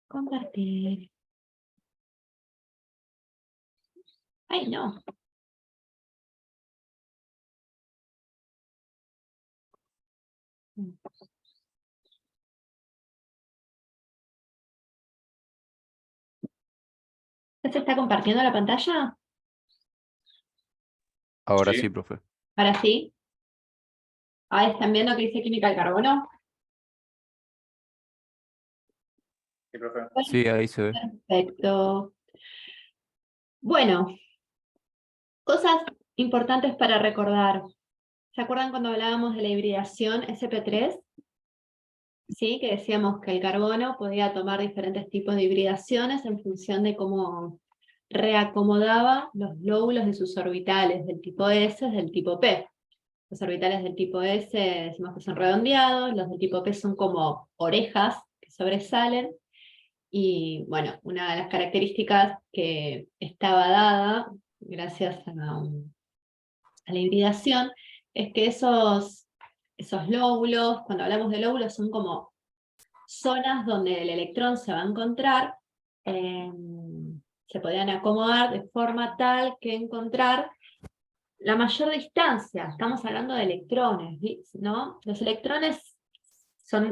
Compartir. Ay, no. ¿Ya se está compartiendo la pantalla? Ahora Sí. sí, profe. Ahora sí. Ahí están viendo que dice química del carbono. Sí, profe. Sí, ahí se ve. Perfecto. Bueno, cosas importantes para recordar. ¿Se acuerdan cuando hablábamos de la hibridación sp3? Sí, que decíamos que el carbono podía tomar diferentes tipos de hibridaciones en función de cómo reacomodaba los lóbulos de sus orbitales del tipo S del tipo P. Los orbitales del tipo S decimos que son redondeados, los del tipo P son como orejas que sobresalen, y bueno, una de las características que estaba dada gracias a la hibridación es que esos lóbulos, cuando hablamos de lóbulos, son como zonas donde el electrón se va a encontrar, se podían acomodar de forma tal que encontrar la mayor distancia. Estamos hablando de electrones, ¿no? Los electrones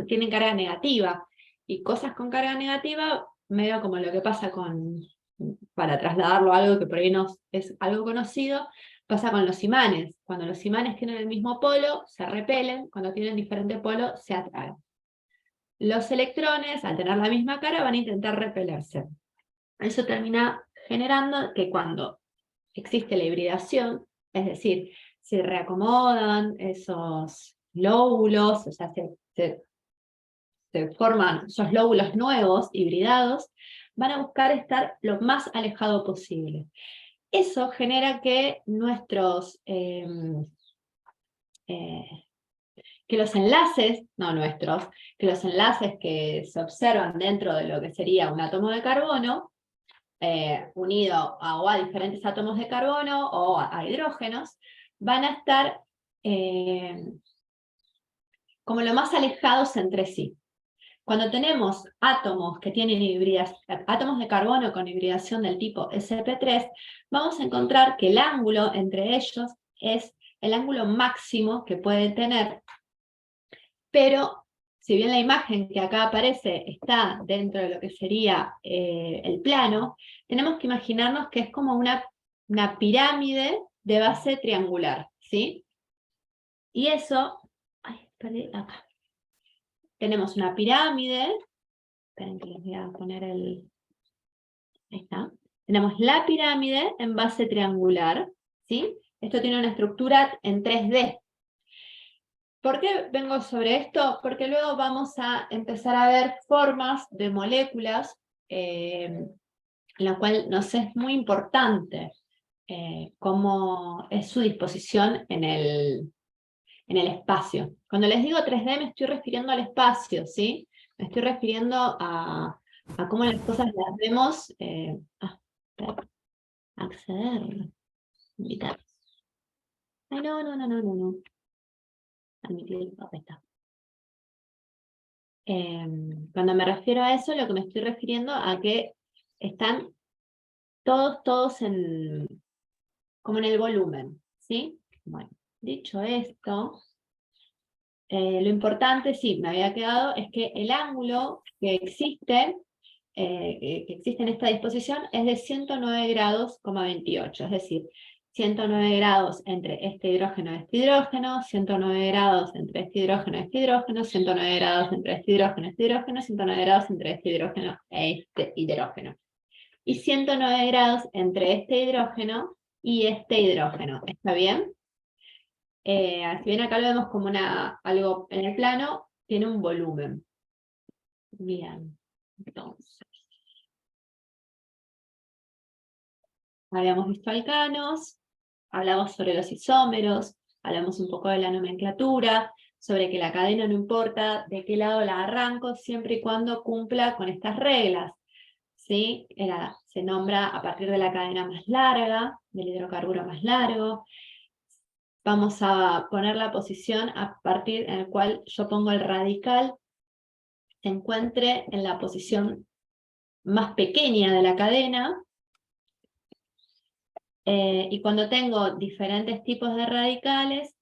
tienen carga negativa, y cosas con carga negativa, medio como lo que pasa para trasladarlo a algo que por ahí no es algo conocido, pasa con los imanes. Cuando los imanes tienen el mismo polo, se repelen; cuando tienen diferente polo, se atraen. Los electrones, al tener la misma cara, van a intentar repelerse. Eso termina generando que cuando existe la hibridación, es decir, se reacomodan esos lóbulos, o sea, se forman esos lóbulos nuevos, hibridados, van a buscar estar lo más alejado posible. Eso genera que que los enlaces, no nuestros, que los enlaces que se observan dentro de lo que sería un átomo de carbono, unido o a diferentes átomos de carbono o a hidrógenos, van a estar como lo más alejados entre sí. Cuando tenemos átomos que tienen átomos de carbono con hibridación del tipo sp3, vamos a encontrar que el ángulo entre ellos es el ángulo máximo que puede tener, pero si bien la imagen que acá aparece está dentro de lo que sería el plano, tenemos que imaginarnos que es como una pirámide de base triangular, ¿sí? Y eso, perdí acá. Tenemos una pirámide, esperen que les voy a poner ahí está. Tenemos la pirámide en base triangular, ¿sí? Esto tiene una estructura en 3D. ¿Por qué vengo sobre esto? Porque luego vamos a empezar a ver formas de moléculas, en la cual nos es muy importante cómo es su disposición en el espacio. Cuando les digo 3D me estoy refiriendo al espacio, ¿sí? Me estoy refiriendo a cómo las cosas las vemos. Acceder. Invitar. Ay, no. Admitir, ahí está. Cuando me refiero a eso, lo que me estoy refiriendo a que están todos como en el volumen, ¿sí? Bueno, dicho esto, lo importante, sí, me había quedado, es que el ángulo que existe en esta disposición es de 109 grados, 28, es decir, 109 grados entre este hidrógeno y este hidrógeno, 109 grados entre este hidrógeno y este hidrógeno, 109 grados entre este hidrógeno y este hidrógeno, 109 grados entre este hidrógeno e este hidrógeno. Y 109 grados entre este hidrógeno y este hidrógeno. ¿Está bien? Si bien acá lo vemos como algo en el plano, tiene un volumen. Bien, entonces. Habíamos visto alcanos, hablamos sobre los isómeros, hablamos un poco de la nomenclatura, sobre que la cadena no importa de qué lado la arranco, siempre y cuando cumpla con estas reglas, ¿sí? Se nombra a partir de la cadena más larga, del hidrocarburo más largo. Vamos a poner la posición a partir en el cual yo pongo el radical se encuentre en la posición más pequeña de la cadena, y cuando tengo diferentes tipos de radicales,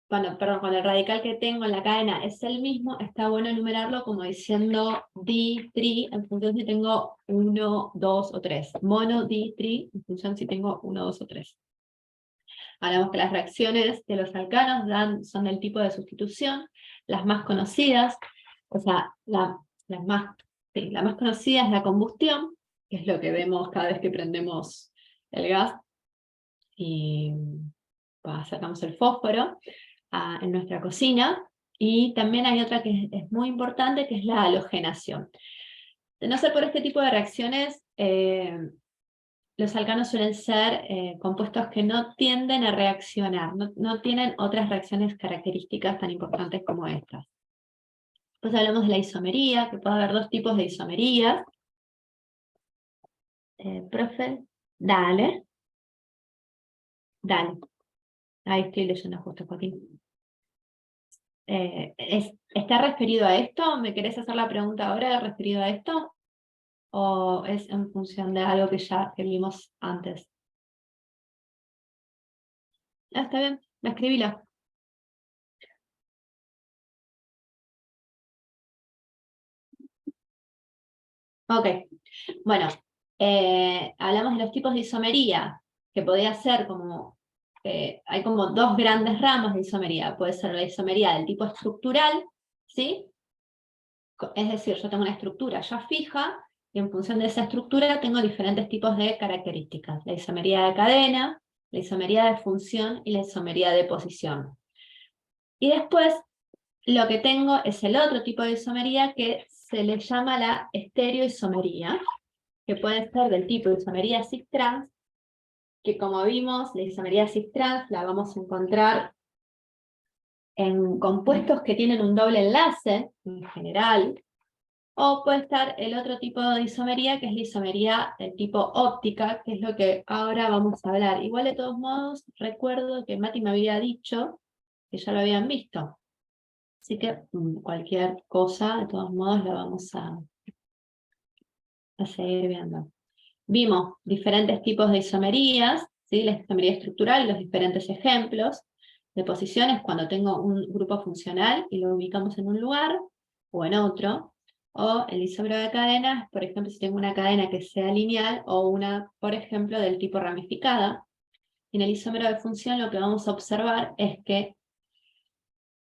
cuando el radical que tengo en la cadena es el mismo, está bueno enumerarlo como diciendo di, tri, en función si tengo 1, 2 o 3. Mono, di, tri, en función si tengo 1, 2 o 3. Hablamos que las reacciones de los alcanos son del tipo de sustitución, las más conocidas, o sea, la más conocida es la combustión, que es lo que vemos cada vez que prendemos el gas y sacamos el fósforo en nuestra cocina. Y también hay otra que es muy importante, que es la halogenación. De no ser por este tipo de reacciones, los alcanos suelen ser compuestos que no tienden a reaccionar, no tienen otras reacciones características tan importantes como estas. Después hablamos de la isomería, que puede haber dos tipos de isomerías. Profe, dale. Ahí estoy leyendo justo, Joaquín. ¿Está referido a esto? ¿Me querés hacer la pregunta ahora referido a esto? ¿O es en función de algo que vimos antes? Está bien, escribilo. Ok, bueno, hablamos de los tipos de isomería, que podría ser como, hay como dos grandes ramas de isomería. Puede ser la isomería del tipo estructural, ¿sí? Es decir, yo tengo una estructura ya fija, y en función de esa estructura tengo diferentes tipos de características. La isomería de cadena, la isomería de función y la isomería de posición. Y después, lo que tengo es el otro tipo de isomería que se le llama la estereoisomería, que puede ser del tipo isomería cis-trans, que como vimos, la isomería cis-trans la vamos a encontrar en compuestos que tienen un doble enlace, en general, o puede estar el otro tipo de isomería, que es la isomería del tipo óptica, que es lo que ahora vamos a hablar. Igual de todos modos, recuerdo que Mati me había dicho que ya lo habían visto. Así que cualquier cosa, de todos modos, la vamos a seguir viendo. Vimos diferentes tipos de isomerías, ¿sí? La isomería estructural, los diferentes ejemplos de posiciones cuando tengo un grupo funcional y lo ubicamos en un lugar o en otro, o el isómero de cadenas, por ejemplo, si tengo una cadena que sea lineal o una, por ejemplo, del tipo ramificada. En el isómero de función lo que vamos a observar es que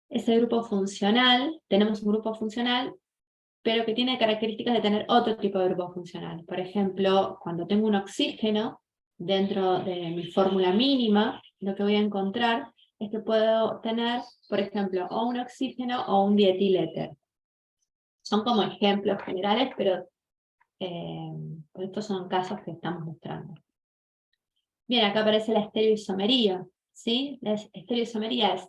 ese grupo funcional, tenemos un grupo funcional, pero que tiene características de tener otro tipo de grupo funcional. Por ejemplo, cuando tengo un oxígeno dentro de mi fórmula mínima, lo que voy a encontrar es que puedo tener, por ejemplo, o un oxígeno o un dietiléter. Son como ejemplos generales, pero estos son casos que estamos mostrando. Bien, acá aparece la estereoisomería, ¿sí? La estereoisomería es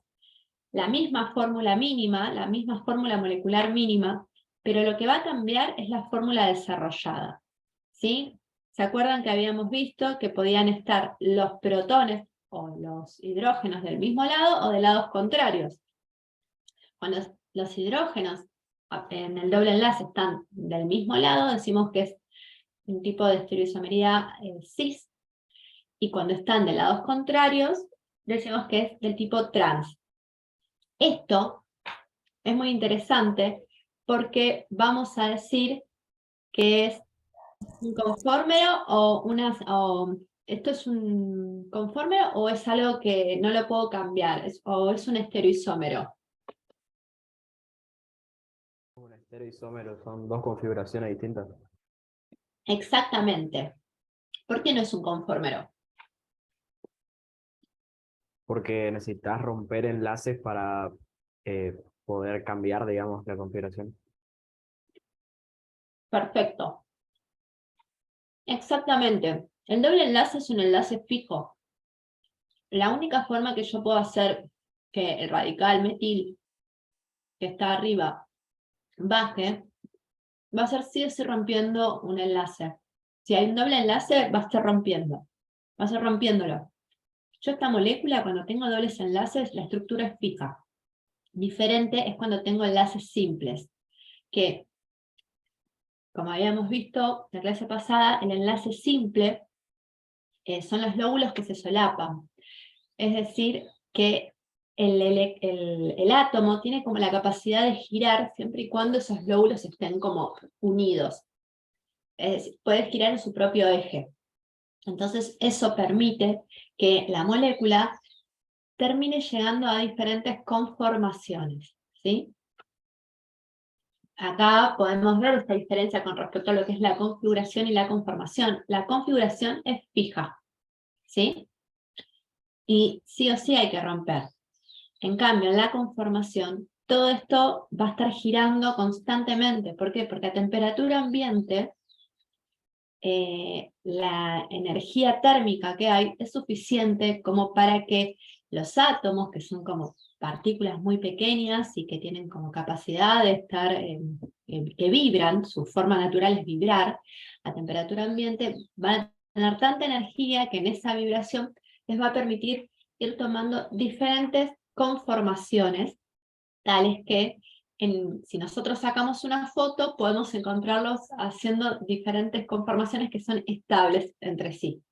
la misma fórmula mínima, la misma fórmula molecular mínima, pero lo que va a cambiar es la fórmula desarrollada, ¿sí? ¿Se acuerdan que habíamos visto que podían estar los protones o los hidrógenos del mismo lado o de lados contrarios? Cuando los hidrógenos en el doble enlace están del mismo lado, decimos que es un tipo de estereoisomería cis, y cuando están de lados contrarios, decimos que es del tipo trans. Esto es muy interesante porque vamos a decir que es un conformero ¿esto es un conformero o es algo que no lo puedo cambiar? ¿O es un estereoisómero? Un estereoisómero, son dos configuraciones distintas. Exactamente. ¿Por qué no es un conformero? Porque necesitas romper enlaces para poder cambiar, digamos, la configuración. Perfecto. Exactamente. El doble enlace es un enlace fijo. La única forma que yo puedo hacer que el radical metil que está arriba baje va a ser sí o sí rompiendo un enlace. Si hay un doble enlace, va a estar rompiendo. Va a ser rompiéndolo. Yo esta molécula, cuando tengo dobles enlaces, la estructura es fija. Diferente es cuando tengo enlaces simples, que como habíamos visto en la clase pasada, el enlace simple son los lóbulos que se solapan. Es decir, que el átomo tiene como la capacidad de girar siempre y cuando esos lóbulos estén como unidos. Es decir, puede girar en su propio eje. Entonces eso permite que la molécula termine llegando a diferentes conformaciones, ¿sí? Acá podemos ver esta diferencia con respecto a lo que es la configuración y la conformación. La configuración es fija, ¿sí? Y sí o sí hay que romper. En cambio, en la conformación, todo esto va a estar girando constantemente. ¿Por qué? Porque a temperatura ambiente, la energía térmica que hay es suficiente como para que los átomos, que son como partículas muy pequeñas y que tienen como capacidad de estar, que vibran, su forma natural es vibrar, a temperatura ambiente van a tener tanta energía que en esa vibración les va a permitir ir tomando diferentes conformaciones, tales que si nosotros sacamos una foto, podemos encontrarlos haciendo diferentes conformaciones que son estables entre sí.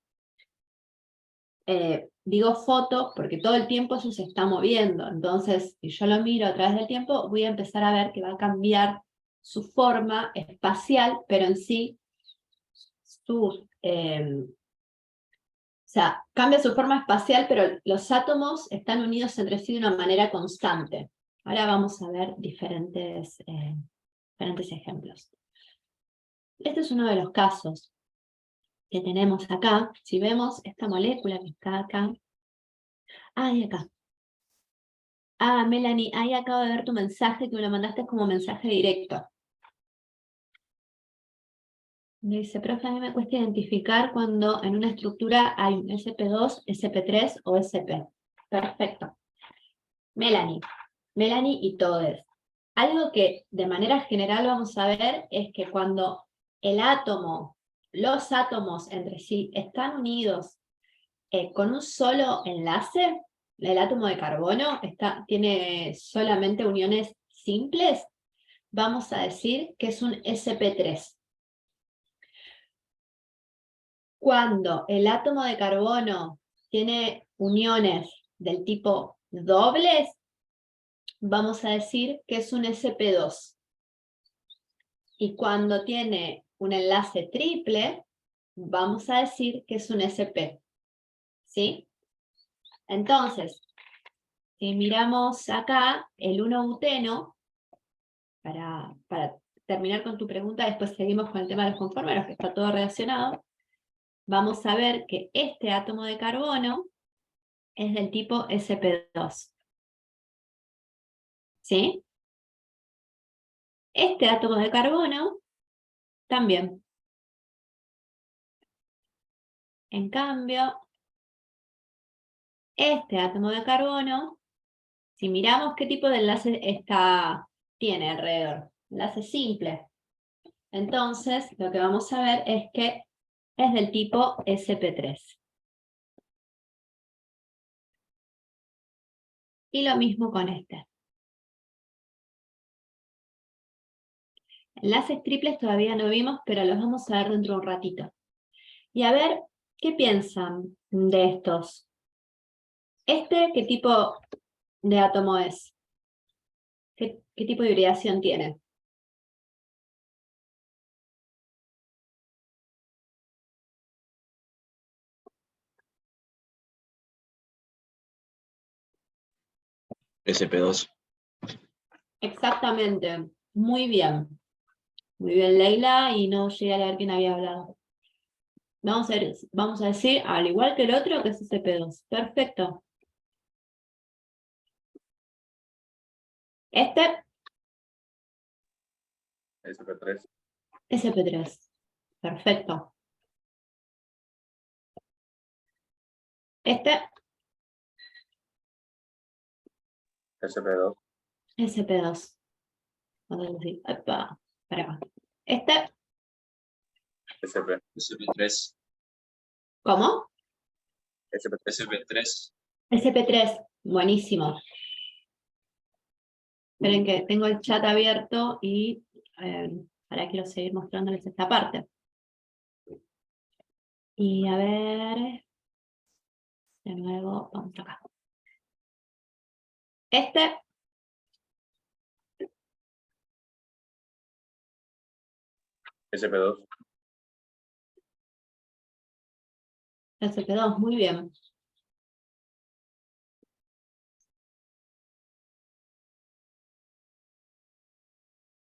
Digo foto porque todo el tiempo eso se está moviendo, entonces si yo lo miro a través del tiempo, voy a empezar a ver que va a cambiar su forma espacial, pero en sí, o sea, cambia su forma espacial, pero los átomos están unidos entre sí de una manera constante. Ahora vamos a ver diferentes ejemplos. Este es uno de los casos que tenemos acá. Si vemos esta molécula que está acá. Y acá. Melanie, ahí acabo de ver tu mensaje, que me lo mandaste como mensaje directo. Me dice, profe, a mí me cuesta identificar cuando en una estructura hay un SP2, SP3 o SP. Perfecto. Melanie y todos. Algo que de manera general vamos a ver es que cuando los átomos entre sí están unidos con un solo enlace, el átomo de carbono tiene solamente uniones simples, vamos a decir que es un sp3. Cuando el átomo de carbono tiene uniones del tipo dobles, vamos a decir que es un sp2. Y cuando tiene un enlace triple, vamos a decir que es un sp. ¿Sí? Entonces, si miramos acá el 1-buteno, para terminar con tu pregunta, después seguimos con el tema de los conformeros, que está todo relacionado, vamos a ver que este átomo de carbono es del tipo sp2. ¿Sí? Este átomo de carbono también. En cambio, este átomo de carbono, si miramos qué tipo de enlace tiene alrededor, enlace simple. Entonces, lo que vamos a ver es que es del tipo sp3. Y lo mismo con este. Enlaces triples todavía no vimos, pero los vamos a ver dentro de un ratito. Y a ver, ¿qué piensan de estos? ¿Qué tipo de átomo es? ¿Qué tipo de hibridación tiene? SP2. Exactamente. Muy bien. Muy bien, Leila, y no llegué a leer quién había hablado. Vamos a decir, al igual que el otro, que es sp2. Perfecto. SP3. sp3. Perfecto. SP2. sp2. Vamos a decir, para acá. SP. SP3. ¿Cómo? SP3. sp3. Buenísimo. Esperen que tengo el chat abierto y Ahora quiero seguir mostrándoles esta parte. Y a ver, de nuevo, vamos acá. SP2, SP2, muy bien.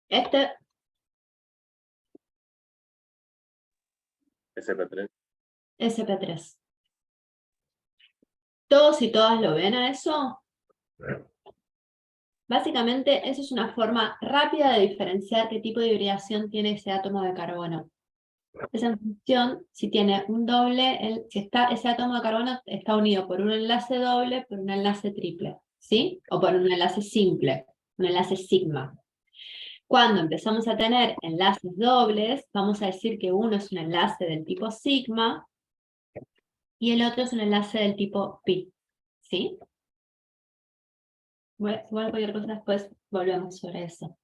SP3, SP3. ¿Todos y todas lo ven a eso? Básicamente, eso es una forma rápida de diferenciar qué tipo de hibridación tiene ese átomo de carbono. Es en función si tiene un doble, si ese átomo de carbono está unido por un enlace doble, por un enlace triple, ¿sí? O por un enlace simple, un enlace sigma. Cuando empezamos a tener enlaces dobles, vamos a decir que uno es un enlace del tipo sigma y el otro es un enlace del tipo pi, ¿sí? Bueno, igual cualquier cosa después volvemos sobre eso.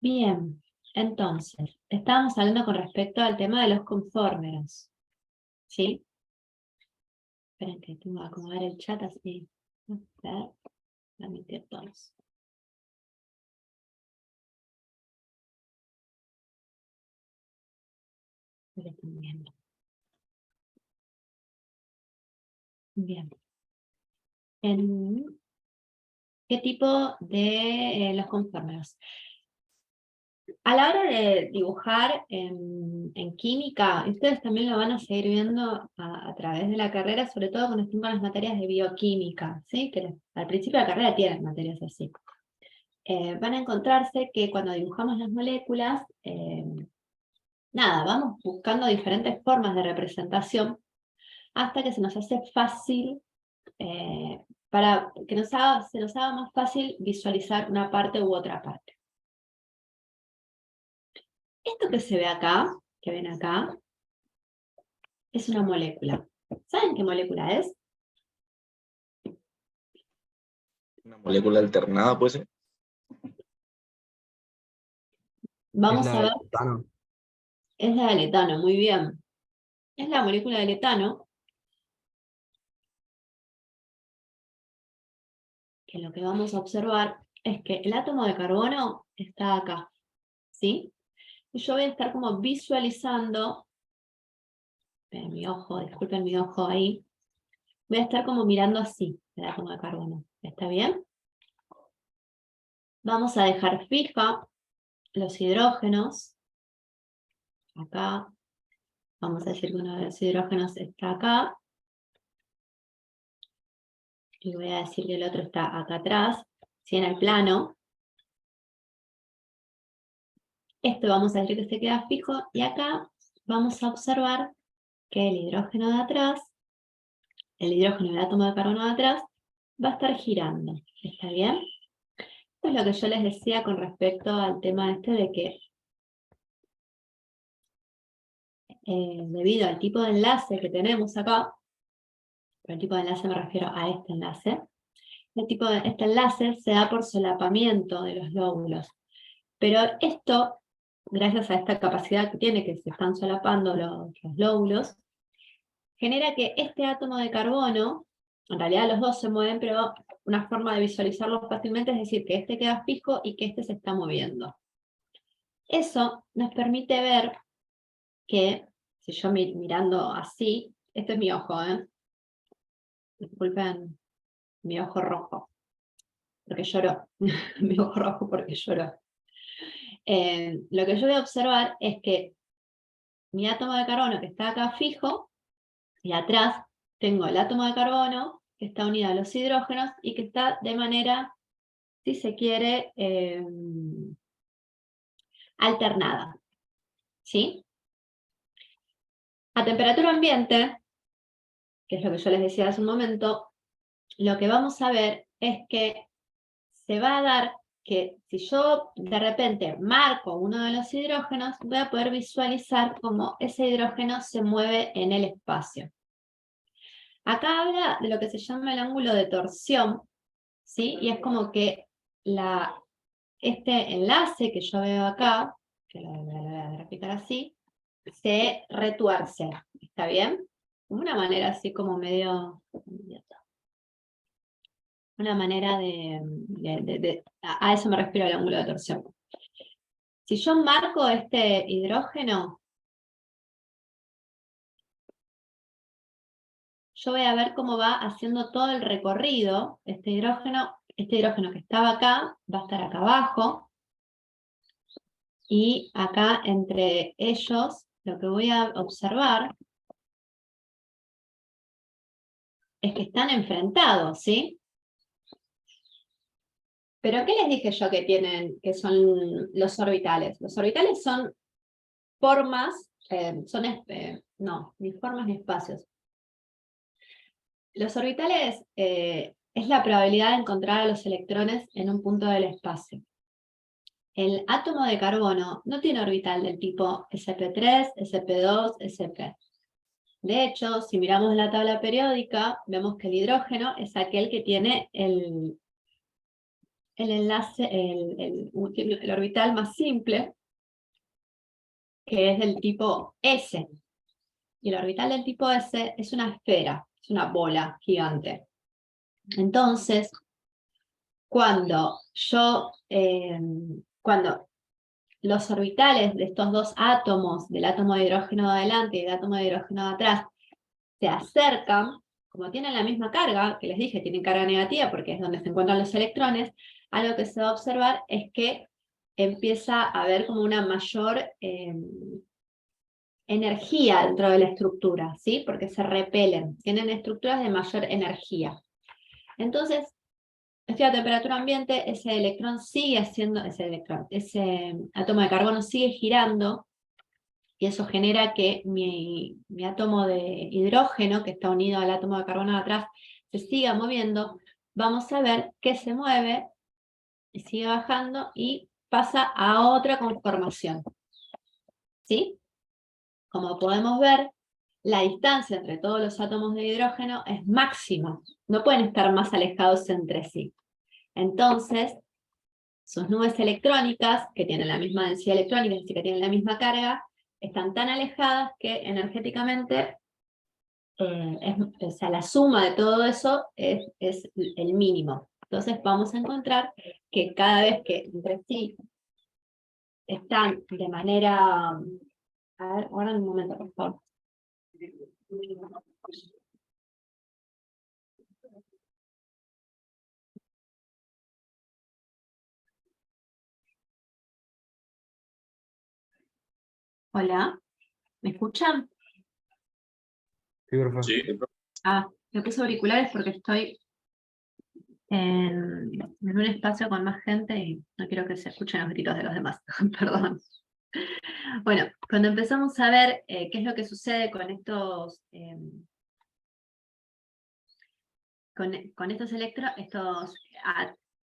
Bien, entonces, estábamos hablando con respecto al tema de los conformeros, ¿sí? Esperen que tengo que acomodar el chat así. A ver, admitir todos. Lo que están viendo. Bien. ¿Qué tipo de los conformeros? A la hora de dibujar en química, ustedes también lo van a seguir viendo a través de la carrera, sobre todo cuando estén con las materias de bioquímica, ¿sí? Que al principio de la carrera tienen materias así. Van a encontrarse que cuando dibujamos las moléculas, nada, vamos buscando diferentes formas de representación hasta que se nos hace fácil, para que se nos haga más fácil visualizar una parte u otra parte. Esto que se ve acá, que ven acá, es una molécula. ¿Saben qué molécula es? Una molécula alternada, puede ser. Vamos Es a la ver, del etano. es la del etano, muy bien. Es la molécula del etano, que lo que vamos a observar es que el átomo de carbono está acá, ¿sí? Y yo voy a estar como visualizando, disculpen mi ojo ahí, voy a estar como mirando así el átomo de carbono, ¿está bien? Vamos a dejar fija los hidrógenos, acá, vamos a decir que uno de los hidrógenos está acá, y voy a decir que el otro está acá atrás, ¿sí? En el plano. Esto vamos a decir que se queda fijo, y acá vamos a observar que el hidrógeno de atrás, el hidrógeno del átomo de carbono de atrás, va a estar girando, ¿está bien? Esto es lo que yo les decía con respecto al tema este de que debido al tipo de enlace que tenemos acá, por el tipo de enlace me refiero a este enlace, este enlace se da por solapamiento de los lóbulos. Pero esto, gracias a esta capacidad que tiene, que se están solapando los lóbulos, genera que este átomo de carbono, en realidad los dos se mueven, pero una forma de visualizarlo fácilmente es decir que este queda fijo y que este se está moviendo. Eso nos permite ver que, si yo mirando así, este es mi ojo, disculpen, mi ojo rojo, porque lloró, mi ojo rojo porque lloró. Lo que yo voy a observar es que mi átomo de carbono que está acá fijo, y atrás tengo el átomo de carbono que está unido a los hidrógenos y que está de manera, si se quiere, alternada, ¿sí? A temperatura ambiente, que es lo que yo les decía hace un momento, lo que vamos a ver es que se va a dar que si yo de repente marco uno de los hidrógenos, voy a poder visualizar cómo ese hidrógeno se mueve en el espacio. Acá habla de lo que se llama el ángulo de torsión, ¿sí? Y es como que este enlace que yo veo acá, que lo voy a graficar así, se retuerce, ¿está bien? Una manera así como medio... Una manera a eso me refiero al ángulo de torsión. Si yo marco este hidrógeno, yo voy a ver cómo va haciendo todo el recorrido. Este hidrógeno que estaba acá, va a estar acá abajo. Y acá entre ellos, lo que voy a observar es que están enfrentados, ¿sí? Pero ¿qué les dije yo que son los orbitales? Los orbitales son formas, no, ni formas ni espacios. Los orbitales es la probabilidad de encontrar a los electrones en un punto del espacio. El átomo de carbono no tiene orbital del tipo sp3, sp2, sp. De hecho, si miramos la tabla periódica, vemos que el hidrógeno es aquel que tiene el enlace, el orbital más simple, que es del tipo S. Y el orbital del tipo S es una esfera, es una bola gigante. Entonces, cuando los orbitales de estos dos átomos, del átomo de hidrógeno de adelante y del átomo de hidrógeno de atrás, se acercan, como tienen la misma carga, que les dije, tienen carga negativa porque es donde se encuentran los electrones, algo que se va a observar es que empieza a haber como una mayor energía dentro de la estructura, ¿sí? Porque se repelen, tienen estructuras de mayor energía. Entonces, estoy a temperatura ambiente, ese electrón sigue haciendo, ese átomo de carbono sigue girando, y eso genera que mi átomo de hidrógeno, que está unido al átomo de carbono de atrás, se siga moviendo. Vamos a ver que se mueve, y sigue bajando, y pasa a otra conformación. ¿Sí? Como podemos ver, la distancia entre todos los átomos de hidrógeno es máxima. No pueden estar más alejados entre sí. Entonces, sus nubes electrónicas, que tienen la misma densidad electrónica, es decir, que tienen la misma carga, están tan alejadas que energéticamente, o sea, la suma de todo eso es el mínimo. Entonces vamos a encontrar que cada vez que entre sí están de manera... A ver, ahora un momento, por favor. Hola, ¿me escuchan? Sí, profe. Sí, Me puse auriculares porque estoy en un espacio con más gente y no quiero que se escuchen los gritos de los demás. Perdón. Bueno, cuando empezamos a ver qué es lo que sucede con estos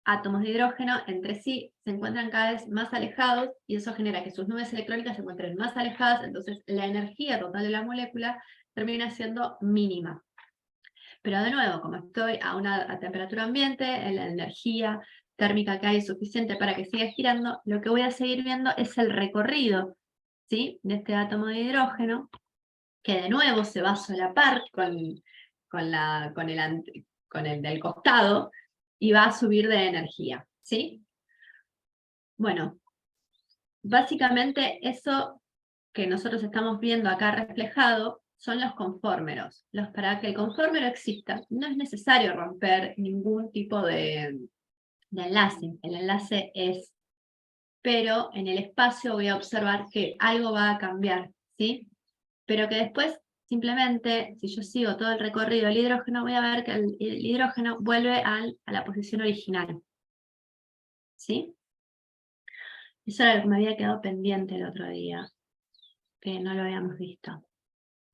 átomos de hidrógeno, entre sí se encuentran cada vez más alejados, y eso genera que sus nubes electrónicas se encuentren más alejadas, entonces la energía total de la molécula termina siendo mínima. Pero de nuevo, como estoy a temperatura ambiente, la energía térmica que hay es suficiente para que siga girando, lo que voy a seguir viendo es el recorrido, ¿sí?, de este átomo de hidrógeno, que de nuevo se va a solapar con el del costado, y va a subir de energía, ¿sí? Bueno, básicamente eso que nosotros estamos viendo acá reflejado son los conformeros. Para que el conformero exista, no es necesario romper ningún tipo de enlace. El enlace es, pero en el espacio voy a observar que algo va a cambiar, ¿sí? Pero que después, simplemente, si yo sigo todo el recorrido del hidrógeno, voy a ver que el hidrógeno vuelve a la posición original, ¿sí? Eso era lo que me había quedado pendiente el otro día, que no lo habíamos visto.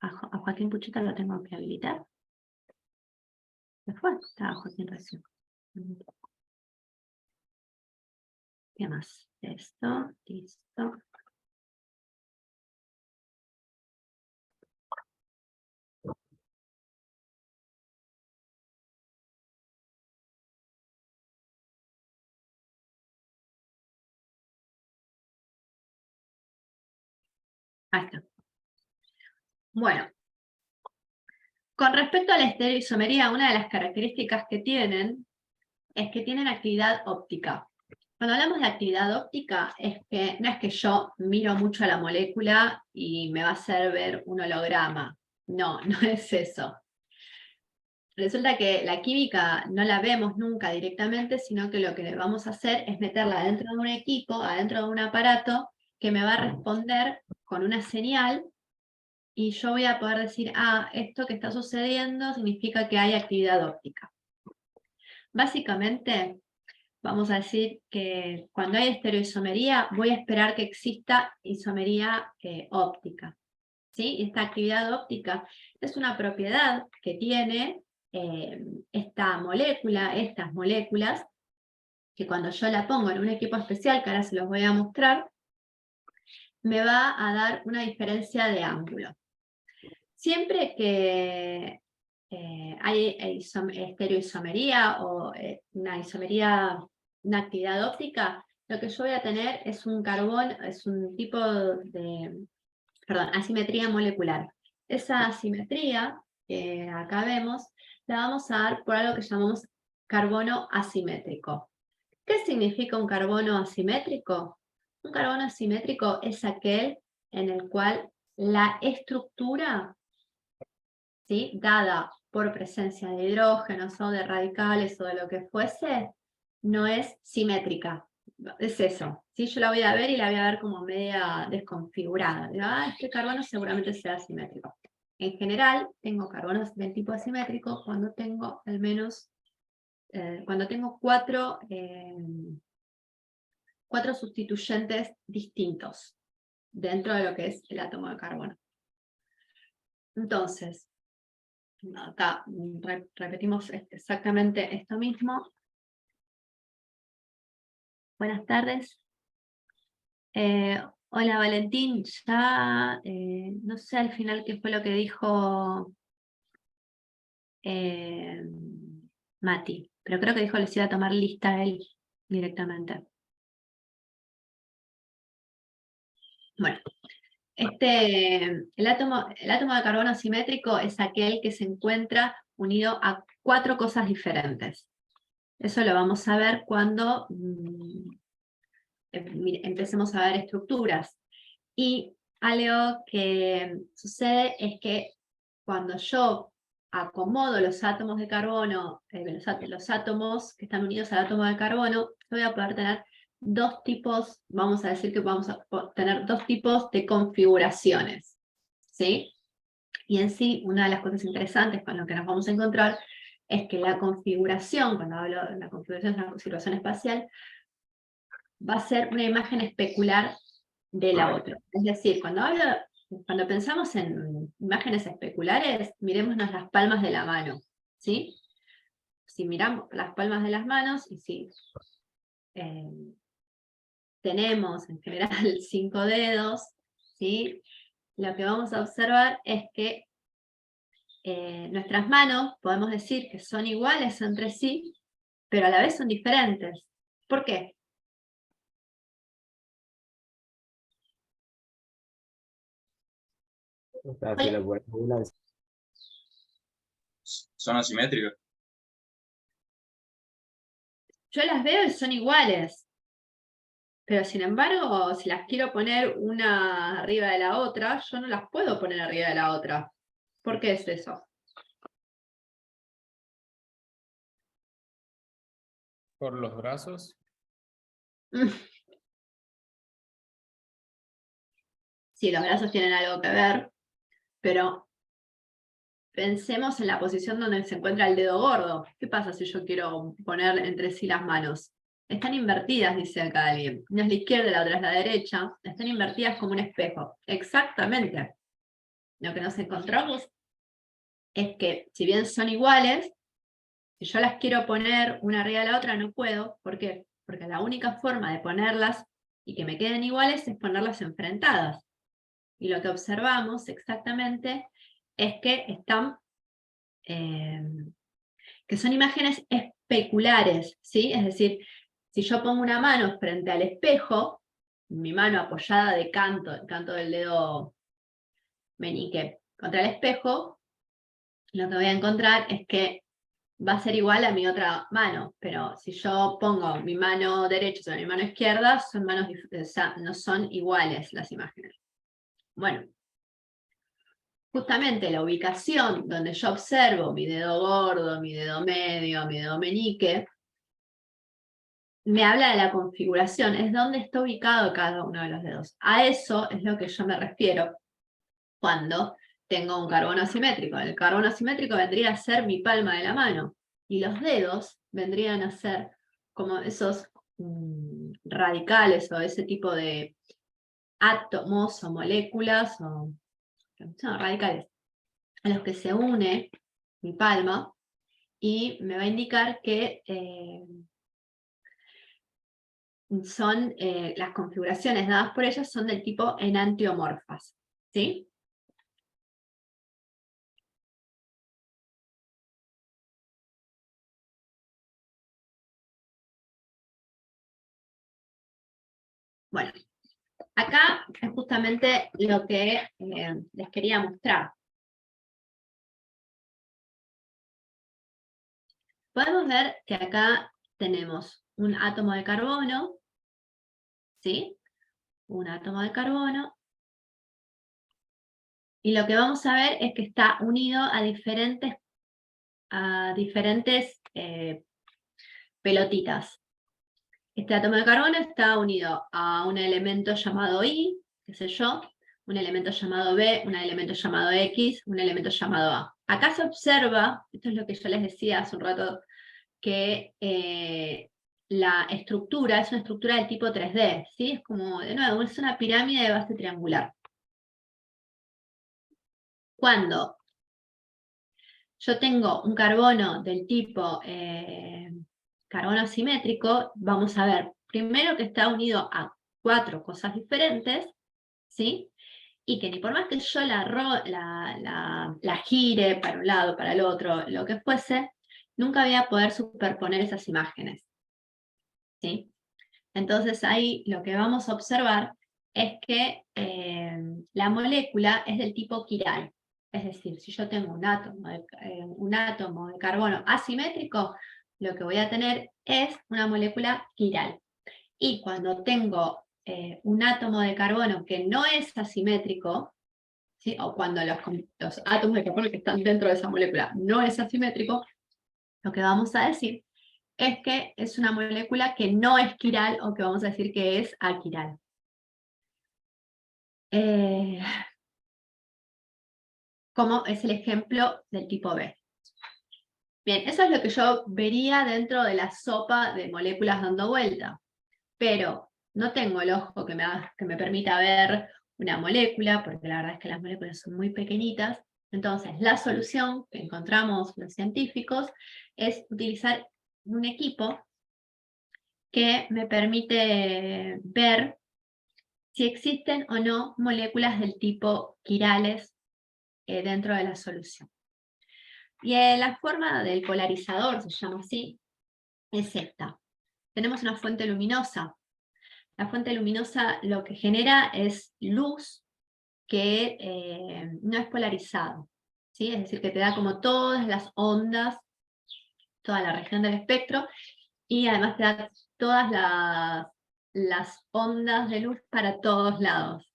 A Joaquín Pucheta lo tengo que habilitar. Después estaba Joaquín recién. ¿Qué más? Esto, listo. Ahí está. Bueno, con respecto a la estereoisomería, una de las características que tienen es que tienen actividad óptica. Cuando hablamos de actividad óptica, no es que yo miro mucho a la molécula y me va a hacer ver un holograma. No, no es eso. Resulta que la química no la vemos nunca directamente, sino que lo que vamos a hacer es meterla dentro de un equipo, adentro de un aparato, que me va a responder con una señal, y yo voy a poder decir, esto que está sucediendo significa que hay actividad óptica. Básicamente, vamos a decir que cuando hay estereoisomería, voy a esperar que exista isomería óptica. ¿Sí? Esta actividad óptica es una propiedad que tiene estas moléculas, que cuando yo la pongo en un equipo especial, que ahora se los voy a mostrar, me va a dar una diferencia de ángulo. Siempre que hay estereoisomería o una actividad óptica, lo que yo voy a tener es un tipo de, asimetría molecular. Esa asimetría que acá vemos, la vamos a dar por algo que llamamos carbono asimétrico. ¿Qué significa un carbono asimétrico? Un carbono asimétrico es aquel en el cual la estructura, ¿sí?, dada por presencia de hidrógenos o de radicales o de lo que fuese, no es simétrica. Es eso, ¿sí? Yo la voy a ver y la voy a ver como media desconfigurada. Digo, este carbono seguramente sea simétrico. En general, tengo carbonos del tipo asimétrico cuando tengo al menos, cuando tengo cuatro sustituyentes distintos dentro de lo que es el átomo de carbono. Entonces, acá repetimos exactamente esto mismo. Buenas tardes. Hola Valentín, ya no sé al final qué fue lo que dijo Mati, pero creo que dijo que les iba a tomar lista a él directamente. Bueno, el átomo de carbono simétrico es aquel que se encuentra unido a 4 cosas diferentes. Eso lo vamos a ver cuando empecemos a ver estructuras. Y algo que sucede es que cuando yo acomodo los átomos de carbono, los átomos que están unidos al átomo de carbono, yo voy a poder tener 2 tipos, vamos a decir que vamos a tener 2 tipos de configuraciones, ¿sí? Y en sí, una de las cosas interesantes con lo que nos vamos a encontrar es que la configuración, cuando hablo de la configuración, es una configuración espacial, va a ser una imagen especular de la otra. Es decir, cuando pensamos en imágenes especulares, mirémonos las palmas de la mano, ¿sí? Si miramos las palmas de las manos, y si tenemos en general 5 dedos, ¿sí?, lo que vamos a observar es que nuestras manos podemos decir que son iguales entre sí, pero a la vez son diferentes. ¿Por qué? O sea, si lo pones en una- Son asimétricas. Yo las veo y son iguales, pero sin embargo, si las quiero poner una arriba de la otra, yo no las puedo poner arriba de la otra. ¿Por qué es eso? Por los brazos. Sí, los brazos tienen algo que ver, pero pensemos en la posición donde se encuentra el dedo gordo. ¿Qué pasa si yo quiero poner entre sí las manos? Están invertidas, dice acá alguien. Una es la izquierda y la otra es la derecha. Están invertidas como un espejo. Exactamente. Lo que nos encontramos es que, si bien son iguales, si yo las quiero poner una arriba de la otra, no puedo. ¿Por qué? Porque la única forma de ponerlas y que me queden iguales es ponerlas enfrentadas. Y lo que observamos exactamente es que están, que son imágenes especulares, ¿sí? Es decir, si yo pongo una mano frente al espejo, mi mano apoyada de canto, el canto del dedo meñique contra el espejo, lo que voy a encontrar es que va a ser igual a mi otra mano, pero si yo pongo mi mano derecha sobre mi mano izquierda, son o sea, no son iguales las imágenes. Bueno, justamente la ubicación donde yo observo mi dedo gordo, mi dedo medio, mi dedo meñique, me habla de la configuración, es donde está ubicado cada uno de los dedos. A eso es lo que yo me refiero cuando tengo un carbono asimétrico. El carbono asimétrico vendría a ser mi palma de la mano, y los dedos vendrían a ser como esos radicales o ese tipo de átomos o moléculas, o no, radicales, a los que se une mi palma, y me va a indicar que son las configuraciones dadas por ellas son del tipo enantiomorfas, ¿sí? Bueno, acá es justamente lo que les quería mostrar. Podemos ver que acá tenemos un átomo de carbono, ¿sí? Un átomo de carbono. Y lo que vamos a ver es que está unido a diferentes pelotitas. Este átomo de carbono está unido a un elemento llamado I, qué sé yo, un elemento llamado B, un elemento llamado X, un elemento llamado A. Acá se observa, esto es lo que yo les decía hace un rato, que la estructura es una estructura del tipo 3D, ¿sí? Es como, de nuevo, es una pirámide de base triangular. Cuando yo tengo un carbono del tipo carbono asimétrico, vamos a ver primero que está unido a 4 cosas diferentes, ¿sí? Y que ni por más que yo la gire para un lado, para el otro, lo que fuese, nunca voy a poder superponer esas imágenes, ¿sí? Entonces ahí lo que vamos a observar es que la molécula es del tipo quiral. Es decir, si yo tengo un átomo de carbono asimétrico, lo que voy a tener es una molécula quiral. Y cuando tengo un átomo de carbono que no es asimétrico, ¿sí? O cuando los átomos de carbono que están dentro de esa molécula no es asimétrico, lo que vamos a decir es que es una molécula que no es quiral, o que vamos a decir que es aquiral. Como es el ejemplo del tipo B. Bien, eso es lo que yo vería dentro de la sopa de moléculas dando vuelta. Pero no tengo el ojo que me permita ver una molécula, porque la verdad es que las moléculas son muy pequeñitas. Entonces, la solución que encontramos los científicos es utilizar un equipo que me permite ver si existen o no moléculas del tipo quirales dentro de la solución. Y la forma del polarizador, se llama así, es esta. Tenemos una fuente luminosa. La fuente luminosa lo que genera es luz que no es polarizado, ¿sí? Es decir, que te da como todas las ondas, toda la región del espectro, y además te da todas las ondas de luz para todos lados.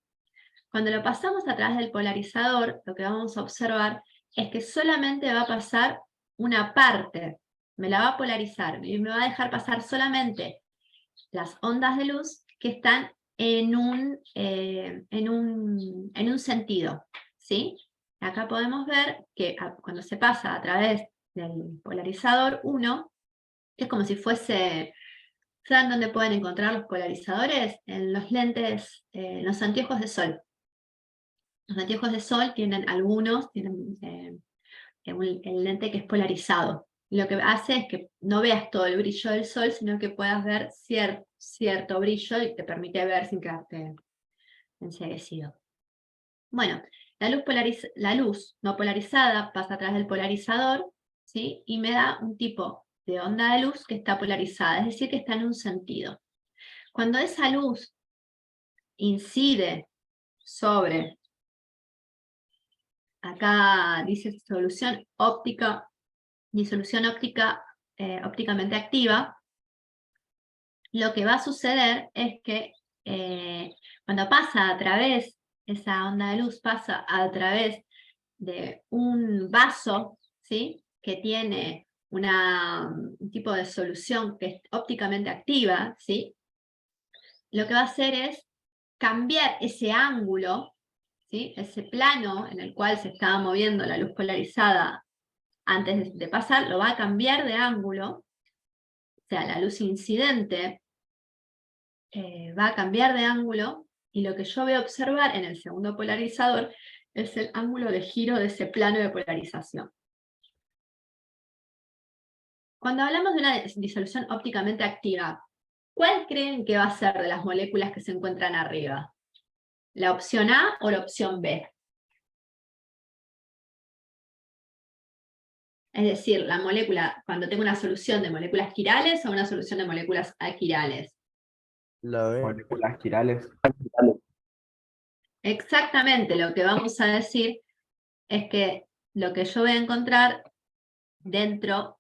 Cuando lo pasamos a través del polarizador, lo que vamos a observar es que solamente va a pasar una parte, me la va a polarizar, y me va a dejar pasar solamente las ondas de luz que están en un sentido, ¿sí? Acá podemos ver que cuando se pasa a través del polarizador 1, es como si fuese... ¿Saben dónde pueden encontrar los polarizadores? En los lentes, los anteojos de sol. Los anteojos de sol tienen algunos, tienen el lente que es polarizado. Lo que hace es que no veas todo el brillo del sol, sino que puedas ver cierto brillo y te permite ver sin quedarte enceguecido. Bueno, la luz no polarizada pasa a través del polarizador, ¿sí? Y me da un tipo de onda de luz que está polarizada, es decir, que está en un sentido. Cuando esa luz incide sobre acá dice solución óptica, disolución óptica ópticamente activa, lo que va a suceder es que cuando pasa a través, esa onda de luz pasa a través de un vaso, ¿sí? Que tiene un tipo de solución que es ópticamente activa, ¿sí? Lo que va a hacer es cambiar ese ángulo, ¿sí? Ese plano en el cual se estaba moviendo la luz polarizada antes de pasar, lo va a cambiar de ángulo, o sea, la luz incidente va a cambiar de ángulo, y lo que yo voy a observar en el segundo polarizador es el ángulo de giro de ese plano de polarización. Cuando hablamos de una disolución ópticamente activa, ¿cuál creen que va a ser de las moléculas que se encuentran arriba? ¿La opción A o la opción B? Es decir, la molécula, cuando tengo una solución de moléculas quirales o una solución de moléculas aquirales. La B. Moléculas quirales. Exactamente, lo que vamos a decir es que lo que yo voy a encontrar dentro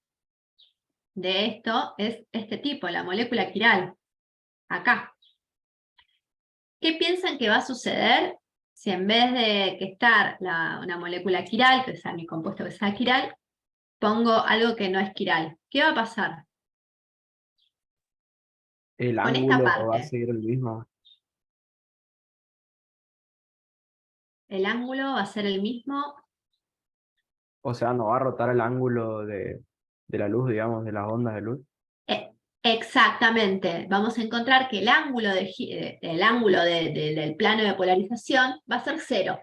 de esto es este tipo, la molécula quiral, acá. ¿Qué piensan que va a suceder si en vez de que estar una molécula quiral, que sea mi compuesto que sea quiral, pongo algo que no es quiral? ¿Qué va a pasar? El Con esta ángulo va a parte, seguir el mismo. el ángulo va a ser el mismo. O sea, no va a rotar el ángulo de la luz, digamos, de las ondas de luz. Exactamente, vamos a encontrar que el ángulo, del plano de polarización va a ser 0.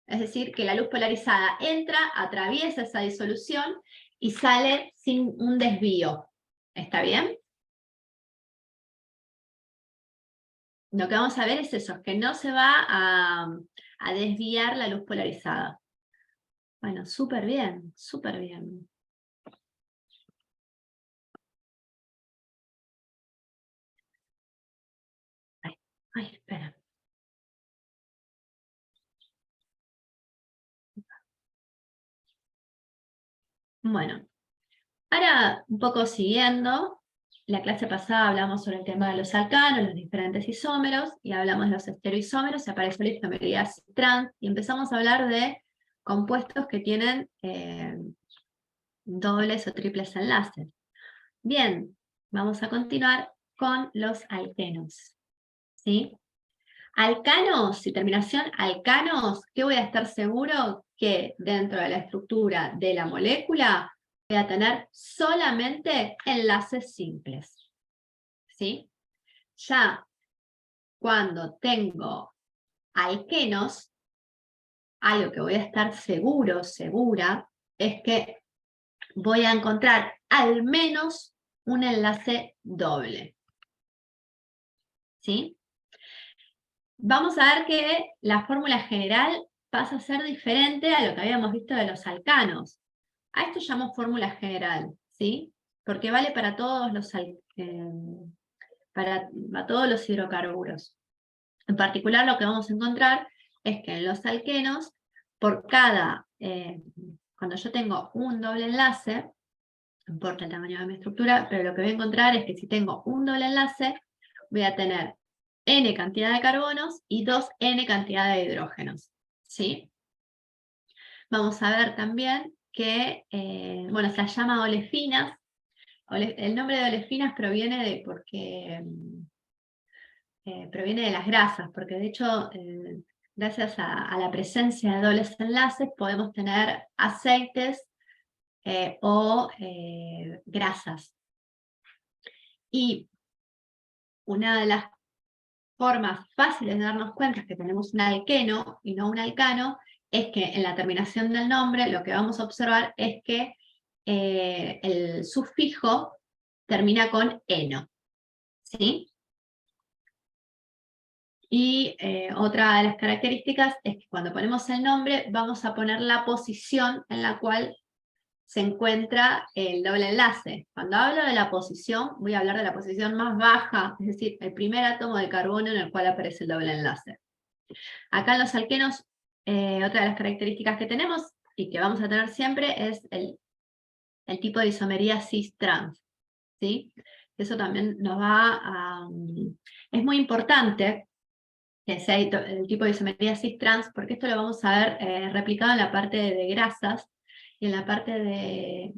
Es decir, que la luz polarizada entra, atraviesa esa disolución y sale sin un desvío. ¿Está bien? Lo que vamos a ver es eso, que no se va a desviar la luz polarizada. Bueno, súper bien, súper bien. Ay, espera. Bueno, ahora un poco siguiendo, la clase pasada hablamos sobre el tema de los alcanos, los diferentes isómeros, y hablamos de los estereoisómeros, se apareció la isomería trans, y empezamos a hablar de compuestos que tienen dobles o triples enlaces. Bien, vamos a continuar con los alquenos, ¿sí? Alcanos, y terminación alcanos, ¿qué voy a estar seguro? Que dentro de la estructura de la molécula voy a tener solamente enlaces simples, ¿sí? Ya cuando tengo alquenos, algo que voy a estar segura, es que voy a encontrar al menos un enlace doble, ¿sí? Vamos a ver que la fórmula general pasa a ser diferente a lo que habíamos visto de los alcanos. A esto llamo fórmula general, ¿sí? Porque vale para todos para todos los hidrocarburos. En particular, lo que vamos a encontrar es que en los alquenos, cuando yo tengo un doble enlace, no importa el tamaño de mi estructura, pero lo que voy a encontrar es que si tengo un doble enlace, voy a tener N cantidad de carbonos y 2N cantidad de hidrógenos, ¿sí? Vamos a ver también que, bueno, se las llama olefinas. El nombre de olefinas proviene proviene de las grasas, porque de hecho, gracias a la presencia de dobles enlaces, podemos tener aceites o grasas. Y una de las formas fáciles de darnos cuenta que tenemos un alqueno y no un alcano es que en la terminación del nombre lo que vamos a observar es que el sufijo termina con eno, ¿sí? Y otra de las características es que cuando ponemos el nombre vamos a poner la posición en la cual se encuentra el doble enlace. Cuando hablo de la posición, voy a hablar de la posición más baja, es decir, el primer átomo de carbono en el cual aparece el doble enlace. Acá en los alquenos otra de las características que tenemos y que vamos a tener siempre es el tipo de isomería cis-trans, ¿sí? Eso también nos va a... es muy importante que sea el tipo de isomería cis-trans, porque esto lo vamos a ver replicado en la parte de grasas y en la parte de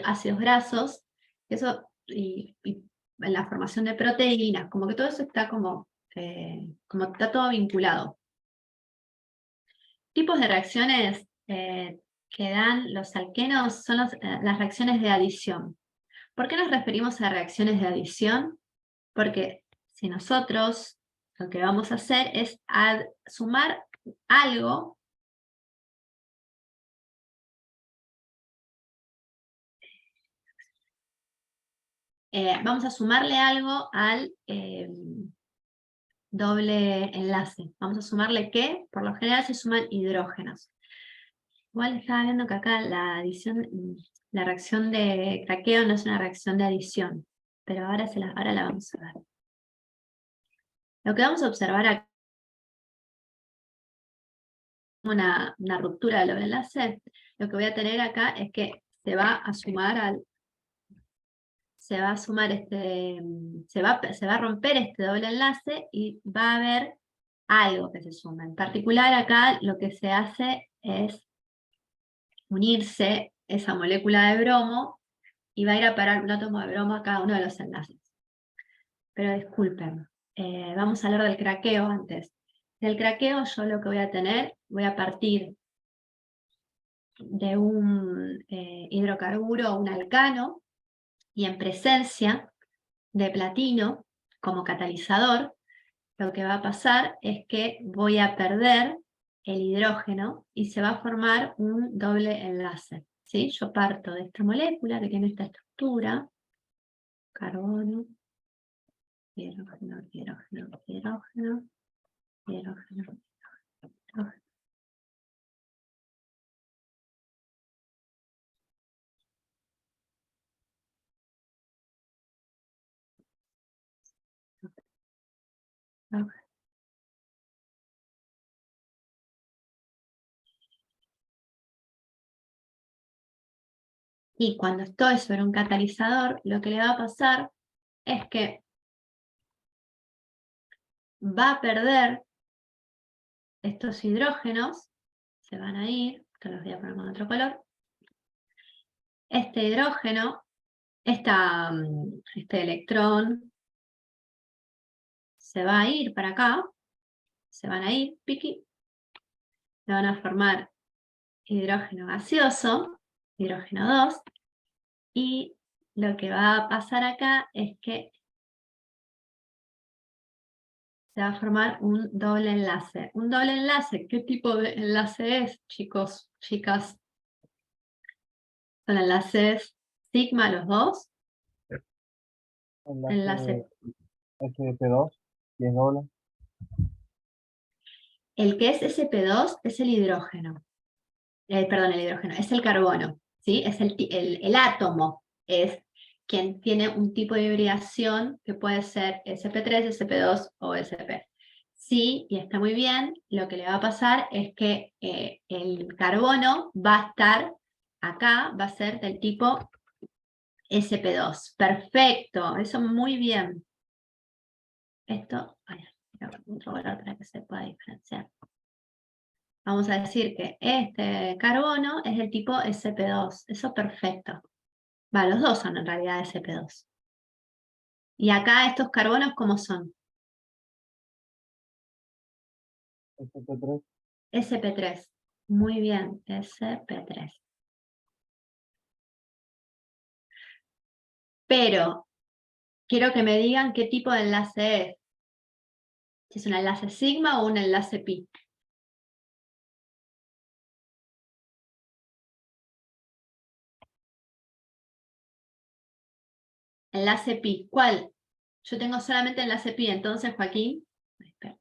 ácidos grasos, eso, y en la formación de proteínas, como que todo eso está como está todo vinculado. Tipos de reacciones que dan los alquenos son las reacciones de adición. ¿Por qué nos referimos a reacciones de adición? Porque si nosotros lo que vamos a hacer es sumar algo vamos a sumarle algo al doble enlace. Vamos a sumarle ¿qué? Por lo general se suman hidrógenos. Igual estaba viendo que acá la adición, la reacción de craqueo no es una reacción de adición, pero ahora la vamos a ver. Lo que vamos a observar acá, una ruptura del doble enlace, lo que voy a tener acá es que se va a sumar se va a romper este doble enlace y va a haber algo que se suma. En particular acá lo que se hace es unirse esa molécula de bromo y va a ir a parar un átomo de bromo a cada uno de los enlaces. Pero disculpen, vamos a hablar del craqueo antes. Del craqueo yo lo que voy a tener, voy a partir de un hidrocarburo, un alcano, y en presencia de platino como catalizador, lo que va a pasar es que voy a perder el hidrógeno y se va a formar un doble enlace, ¿sí? Yo parto de esta molécula que tiene esta estructura, carbono, hidrógeno, hidrógeno, hidrógeno, hidrógeno, hidrógeno. Y cuando estoy sobre un catalizador, lo que le va a pasar es que va a perder estos hidrógenos, se van a ir, esto los voy a poner con otro color. Este hidrógeno, este electrón, se va a ir para acá, se van a ir, piqui, le van a formar hidrógeno gaseoso, hidrógeno 2, y lo que va a pasar acá es que se va a formar un doble enlace. Un doble enlace, ¿qué tipo de enlace es, chicos, chicas? Son enlaces sigma los dos. Enlace. SP2, 10 doble. El que es SP2 es el hidrógeno. Perdón, el hidrógeno, es el carbono, ¿sí? Es el átomo, es quien tiene un tipo de hibridación que puede ser SP3, SP2 o SP. Sí, y está muy bien, lo que le va a pasar es que el carbono va a estar acá, va a ser del tipo SP2. Perfecto, eso muy bien. Esto, otro valor para que se pueda diferenciar. Vamos a decir que este carbono es del tipo SP2. Eso perfecto. Va, los dos son en realidad SP2. Y acá estos carbonos, ¿cómo son? SP3. SP3. Muy bien, SP3. Pero quiero que me digan qué tipo de enlace es. Si es un enlace sigma o un enlace pi. Enlace pi. ¿Cuál? Yo tengo solamente enlace pi, entonces, Joaquín. Espera.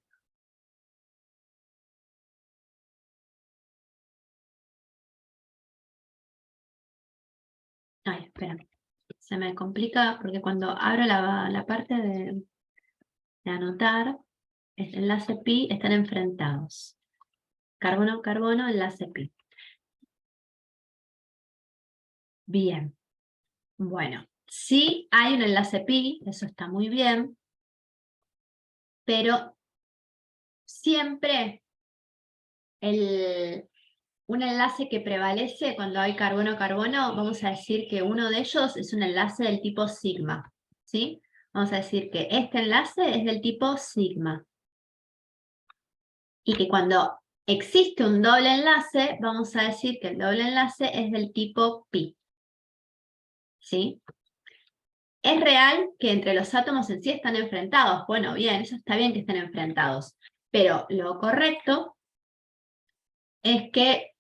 Ay, espera. Se me complica porque cuando abro la parte de anotar, el enlace pi están enfrentados. Carbono-carbono, enlace pi. Bien. Bueno, sí hay un enlace pi, eso está muy bien, pero siempre un enlace que prevalece cuando hay carbono-carbono, vamos a decir que uno de ellos es un enlace del tipo sigma, ¿sí? Vamos a decir que este enlace es del tipo sigma. Y que cuando existe un doble enlace, vamos a decir que el doble enlace es del tipo pi. ¿Sí? Es real que entre los átomos en sí están enfrentados. Bueno, bien, eso está bien que estén enfrentados. Pero lo correcto es que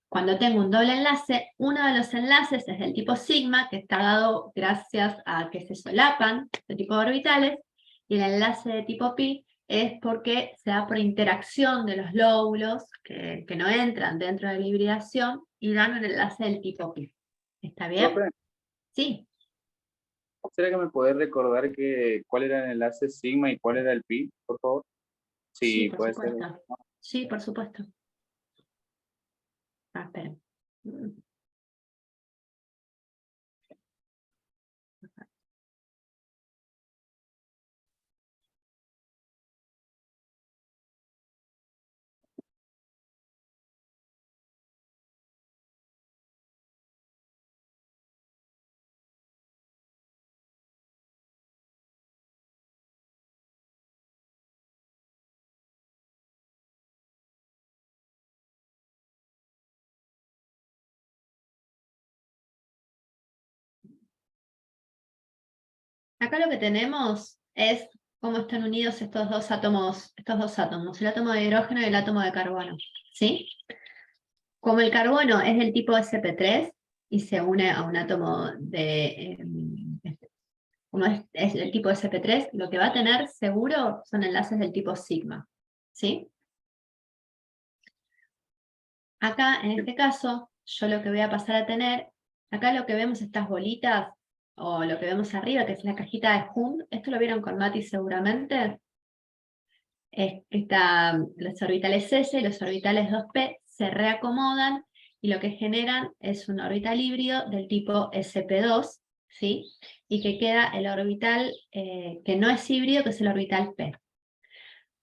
cuando tengo un doble enlace, uno de los enlaces es del tipo sigma, que está dado gracias a que se solapan este tipo de orbitales, y el enlace de tipo pi es porque se da por interacción de los lóbulos que no entran dentro de la hibridación y dan un enlace del tipo pi. ¿Está bien? Profe, Sí. ¿será que me podés recordar cuál era el enlace sigma y cuál era el pi, por favor? Sí, Sí, por puede ser. supuesto. Sí, por supuesto. Ah, esperen. Acá lo que tenemos es cómo están unidos estos dos átomos, el átomo de hidrógeno y el átomo de carbono, ¿sí? Como el carbono es del tipo sp3 y se une a un átomo de, como es del tipo sp3, lo que va a tener seguro son enlaces del tipo sigma, ¿sí? Acá, en este caso, yo lo que voy a pasar a tener, acá lo que vemos estas bolitas, o lo que vemos arriba, que es la cajita de Hund, esto lo vieron con Mati seguramente, los orbitales S y los orbitales 2p se reacomodan y lo que generan es un orbital híbrido del tipo sp2, ¿sí? Y que queda el orbital que no es híbrido, que es el orbital p.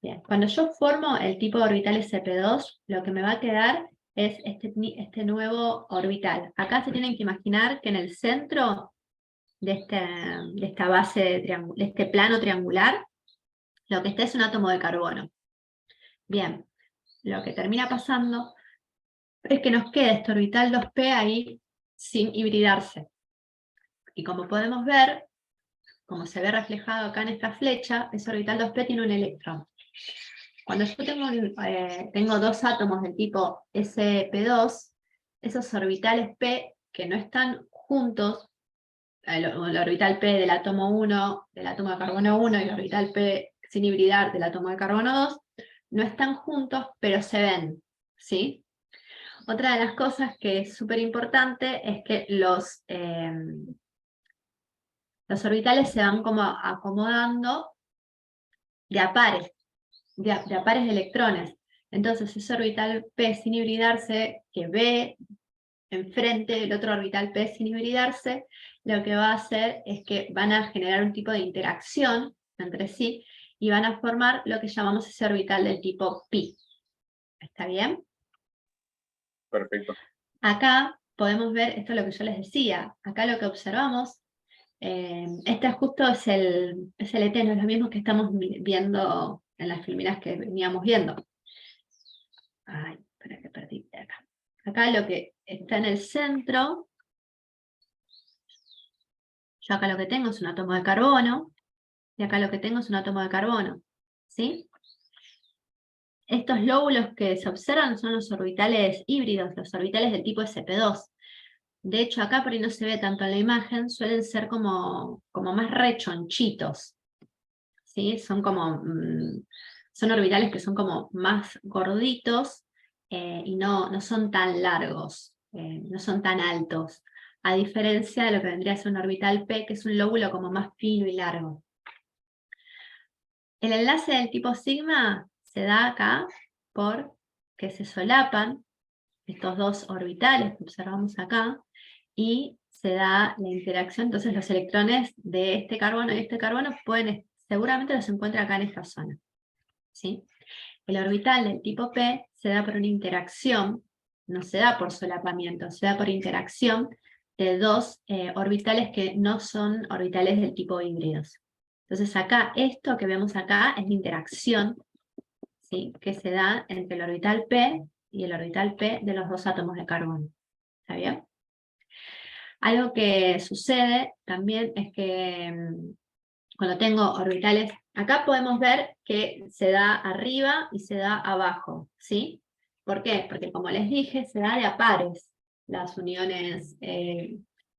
Bien. Cuando yo formo el tipo de orbital sp2, lo que me va a quedar es este nuevo orbital. Acá se tienen que imaginar que en el centro de esta base, de este plano triangular, lo que está es un átomo de carbono. Bien, lo que termina pasando es que nos queda este orbital 2p ahí sin hibridarse. Y como podemos ver, como se ve reflejado acá en esta flecha, ese orbital 2p tiene un electrón. Cuando yo tengo dos átomos del tipo sp2, esos orbitales p que no están juntos, el orbital p del átomo 1, del átomo de carbono 1 y el orbital p sin hibridar del átomo de carbono 2, no están juntos, pero se ven, ¿sí? Otra de las cosas que es súper importante es que los orbitales se van como acomodando de a pares, de a pares de electrones. Entonces ese orbital p sin hibridarse, que ve enfrente del otro orbital p sin hibridarse, lo que va a hacer es que van a generar un tipo de interacción entre sí y van a formar lo que llamamos ese orbital del tipo pi. ¿Está bien? Perfecto. Acá podemos ver, esto es lo que yo les decía, acá lo que observamos, este justo es el eteno, es lo mismo que estamos viendo en las filminas que veníamos viendo. Ay, espera que perdí de acá. Acá lo que está en el centro, yo acá lo que tengo es un átomo de carbono, y acá lo que tengo es un átomo de carbono, ¿sí? Estos lóbulos que se observan son los orbitales híbridos, los orbitales del tipo sp2. De hecho, acá por ahí no se ve tanto en la imagen, suelen ser como más rechonchitos, ¿sí? Son son orbitales que son como más gorditos y no son tan largos, no son tan altos, a diferencia de lo que vendría a ser un orbital P, que es un lóbulo como más fino y largo. El enlace del tipo sigma se da acá porque se solapan estos dos orbitales que observamos acá, y se da la interacción. Entonces los electrones de este carbono y este carbono seguramente los encuentra acá en esta zona, ¿sí? El orbital del tipo P se da por una interacción, no se da por solapamiento, se da por interacción de dos orbitales que no son orbitales del tipo híbridos. Entonces acá, esto que vemos acá es la interacción, ¿sí?, que se da entre el orbital P y el orbital P de los dos átomos de carbono. ¿Está bien? Algo que sucede también es que cuando tengo orbitales, acá podemos ver que se da arriba y se da abajo, ¿sí? ¿Por qué? Porque como les dije, se da de a pares las uniones,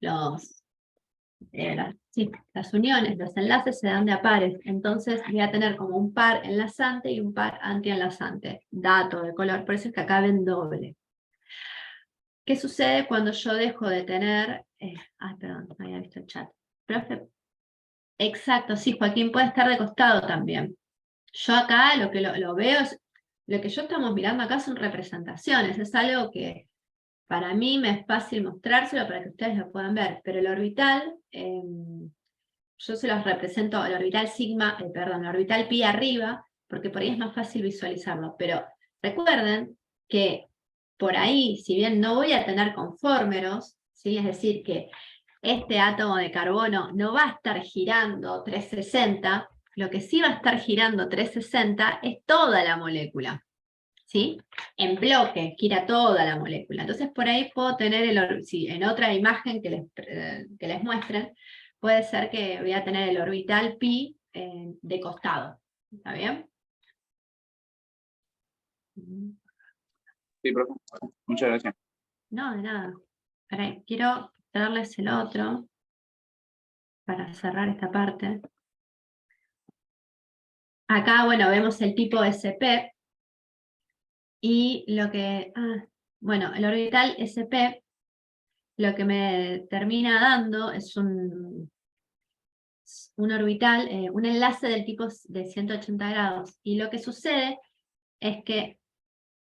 las uniones, los enlaces se dan de a pares. Entonces voy a tener como un par enlazante y un par antienlazante. Dato de color, por eso es que acá ven doble. ¿Qué sucede cuando yo dejo de tener... perdón, no había visto el chat. Profe, exacto, sí, Joaquín puede estar de costado también. Yo acá lo que lo veo es... Lo que yo estamos mirando acá son representaciones. Es algo que para mí me es fácil mostrárselo para que ustedes lo puedan ver. Pero el orbital, yo se los represento, el orbital sigma, el orbital pi arriba, porque por ahí es más fácil visualizarlo. Pero recuerden que por ahí, si bien no voy a tener conformeros, ¿sí?, es decir, que este átomo de carbono no va a estar girando 360, lo que sí va a estar girando 360 es toda la molécula, ¿sí? En bloque, gira toda la molécula. Entonces por ahí puedo tener, en otra imagen que les muestren, puede ser que voy a tener el orbital pi de costado. ¿Está bien? Sí, profe. Muchas gracias. No, de nada. Ahora, quiero darles el otro para cerrar esta parte. Acá, bueno, vemos el tipo SP y lo que... bueno, el orbital SP lo que me termina dando es un orbital, un enlace del tipo de 180 grados. Y lo que sucede es que,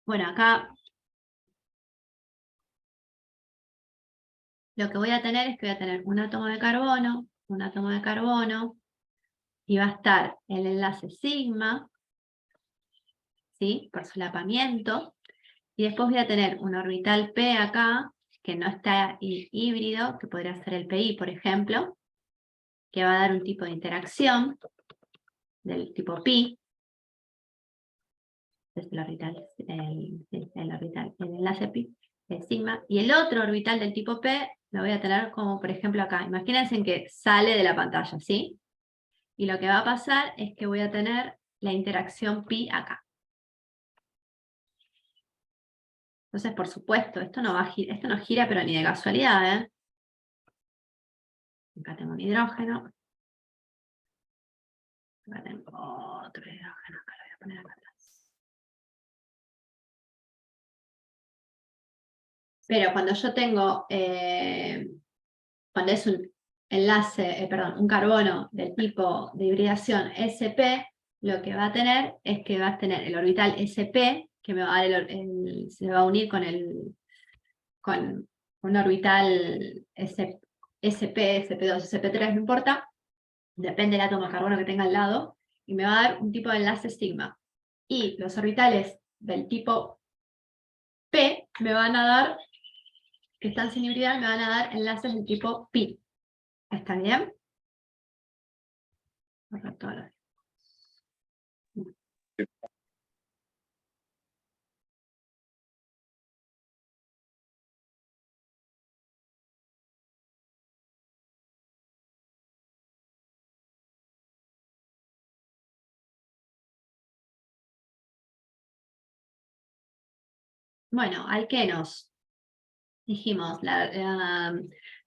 bueno, acá lo que voy a tener es que voy a tener un átomo de carbono, y va a estar el enlace sigma, ¿sí?, por solapamiento, y después voy a tener un orbital P acá, que no está híbrido, que podría ser el PI, por ejemplo, que va a dar un tipo de interacción del tipo pi, es el orbital, el enlace pi, el sigma, y el otro orbital del tipo P lo voy a tener como, por ejemplo, acá. Imagínense que sale de la pantalla, ¿sí? Y lo que va a pasar es que voy a tener la interacción pi acá. Entonces, por supuesto, esto no gira, pero ni de casualidad, ¿eh? Acá tengo un hidrógeno. Acá tengo otro hidrógeno, acá lo voy a poner acá atrás. Pero cuando yo tengo, cuando es un enlace, un carbono del tipo de hibridación SP, lo que va a tener es que va a tener el orbital SP, que me va a dar se va a unir con un orbital SP, SP2, SP3, no importa, depende del átomo de carbono que tenga al lado, y me va a dar un tipo de enlace sigma. Y los orbitales del tipo P me van a dar, que están sin hibridar, me van a dar enlaces del tipo pi. ¿Está bien? Correcto. Bueno, alquenos. Dijimos, la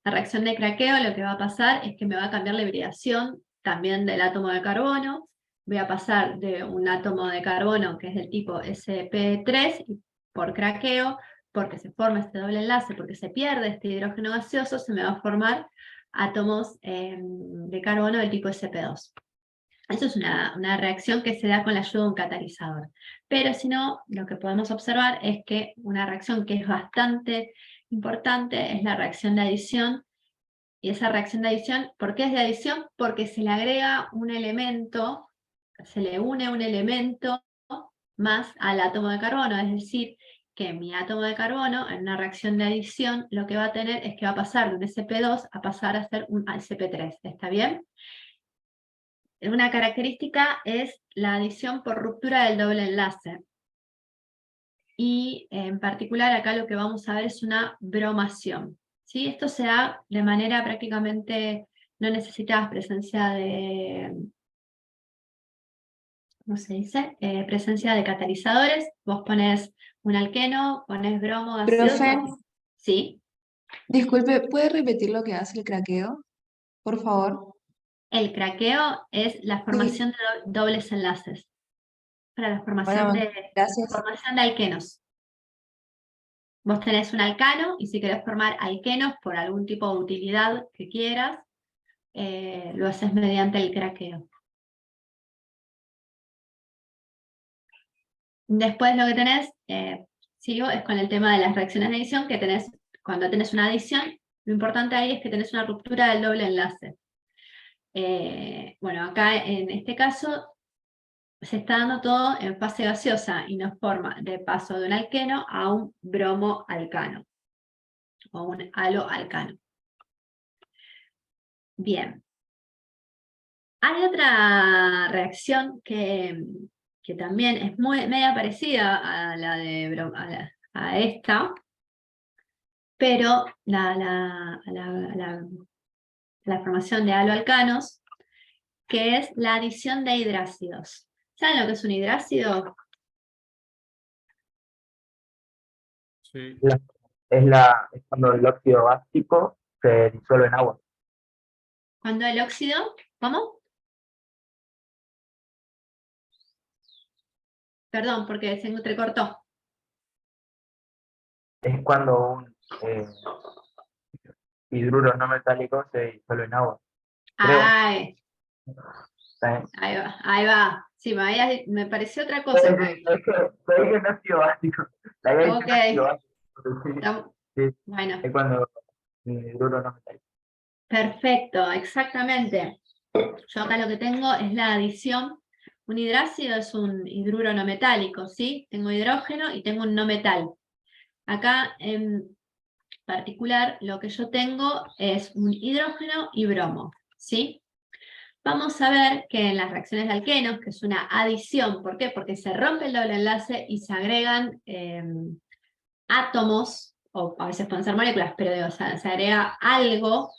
reacción de craqueo lo que va a pasar es que me va a cambiar la hibridación también del átomo de carbono. Voy a pasar de un átomo de carbono que es del tipo sp3 y por craqueo, porque se forma este doble enlace, porque se pierde este hidrógeno gaseoso, se me va a formar átomos de carbono del tipo sp2. Eso es una reacción que se da con la ayuda de un catalizador. Pero si no, lo que podemos observar es que una reacción que es bastante importante es la reacción de adición. Y esa reacción de adición, ¿por qué es de adición? Porque se le agrega un elemento, se le une un elemento más al átomo de carbono, es decir, que mi átomo de carbono en una reacción de adición lo que va a tener es que va a pasar de un sp2 a pasar a ser un sp3, ¿está bien? Una característica es la adición por ruptura del doble enlace. Y en particular acá lo que vamos a ver es una bromación. ¿Sí? Esto se da de manera prácticamente, no necesitas presencia de, ¿cómo se dice? Presencia de catalizadores. Vos pones un alqueno, pones bromo gaseoso. Profe, Sí. disculpe, ¿puede repetir lo que hace el craqueo? Por favor. El craqueo es la formación de dobles enlaces. Para la formación Bueno, gracias. de alquenos. Vos tenés un alcano y si querés formar alquenos por algún tipo de utilidad que quieras, lo haces mediante el craqueo. Después lo que tenés, sigo, es con el tema de las reacciones de adición, que tenés, cuando tenés una adición, lo importante ahí es que tenés una ruptura del doble enlace. Bueno, acá en este caso se está dando todo en fase gaseosa y nos forma de paso de un alqueno a un bromoalcano o un haloalcano. Bien. Hay otra reacción que también es media parecida a la de a esta, pero la formación de haloalcanos, que es la adición de hidrácidos. ¿Saben lo que es un hidrácido? Sí. Es cuando el óxido básico se disuelve en agua. Cuando el óxido, ¿cómo? Perdón, porque se entrecortó. Es cuando un hidruro no metálico se disuelve en agua. Creo. Ay, ¿Está bien? ahí va. Sí, me pareció otra cosa. Puede que no óxido básico. La idea es Ok. óxido básico. Sí, Bueno, es cuando un hidruro no metálico. perfecto, exactamente. Yo acá lo que tengo es la adición. Un hidrácido es un hidruro no metálico, ¿sí? Tengo hidrógeno y tengo un no metal. Acá en particular lo que yo tengo es un hidrógeno y bromo, ¿sí? Vamos a ver que en las reacciones de alquenos, que es una adición, ¿por qué? Porque se rompe el doble enlace y se agregan átomos, o a veces pueden ser moléculas, pero digo, se agrega algo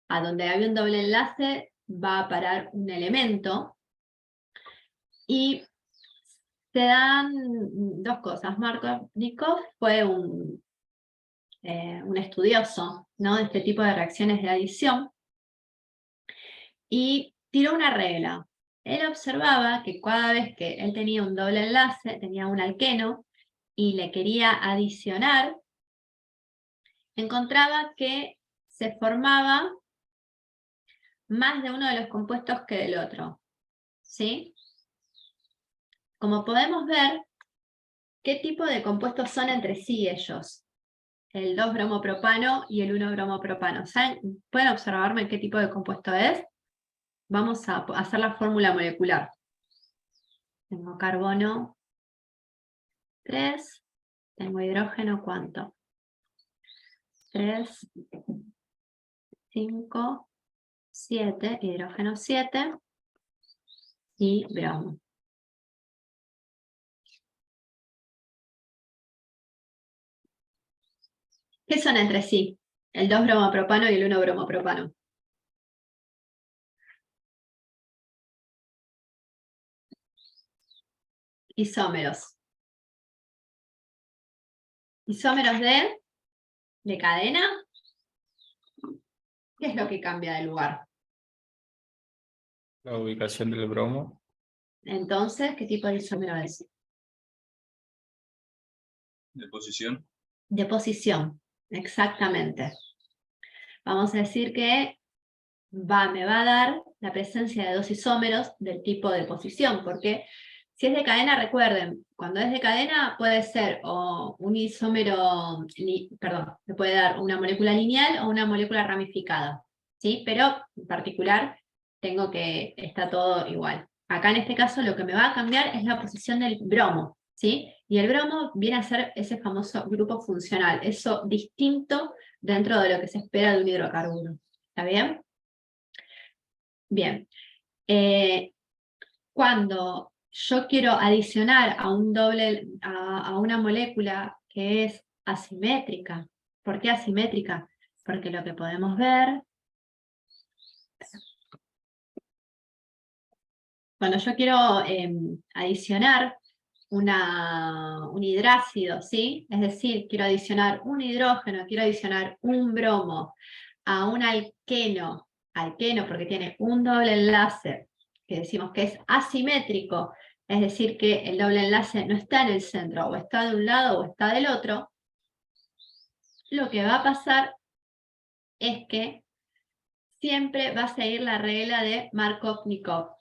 a donde había un doble enlace, va a parar un elemento, y se dan dos cosas. Markovnikov fue un estudioso, ¿no?, de este tipo de reacciones de adición, y tiró una regla. Él observaba que cada vez que él tenía un doble enlace, tenía un alqueno, y le quería adicionar, encontraba que se formaba más de uno de los compuestos que del otro, ¿sí? Como podemos ver, ¿qué tipo de compuestos son entre sí ellos? El 2-bromopropano y el 1-bromopropano. ¿Saben? ¿Pueden observarme qué tipo de compuesto es? Vamos a hacer la fórmula molecular. Tengo carbono 3, tengo hidrógeno, ¿cuánto? 3, 5, 7, hidrógeno 7 y bromo. ¿Qué son entre sí? El 2-bromopropano y el 1-bromopropano. Isómeros. Isómeros de cadena. ¿Qué es lo que cambia de lugar? La ubicación del bromo. Entonces, ¿qué tipo de isómero es? De posición. De posición, exactamente. Vamos a decir que me va a dar la presencia de dos isómeros del tipo de posición, porque si es de cadena, recuerden, cuando es de cadena puede ser o un isómero, perdón, me puede dar una molécula lineal o una molécula ramificada, ¿sí? Pero en particular tengo que está todo igual. Acá en este caso lo que me va a cambiar es la posición del bromo, ¿sí? Y el bromo viene a ser ese famoso grupo funcional, eso distinto dentro de lo que se espera de un hidrocarburo. ¿Está bien? Bien. Cuando yo quiero adicionar a una molécula que es asimétrica. ¿Por qué asimétrica? Porque lo que podemos ver, cuando yo quiero adicionar un hidrácido, ¿sí? Es decir, quiero adicionar un hidrógeno, quiero adicionar un bromo a un alqueno porque tiene un doble enlace, que decimos que es asimétrico, es decir, que el doble enlace no está en el centro, o está de un lado o está del otro, lo que va a pasar es que siempre va a seguir la regla de Markov-Nikov.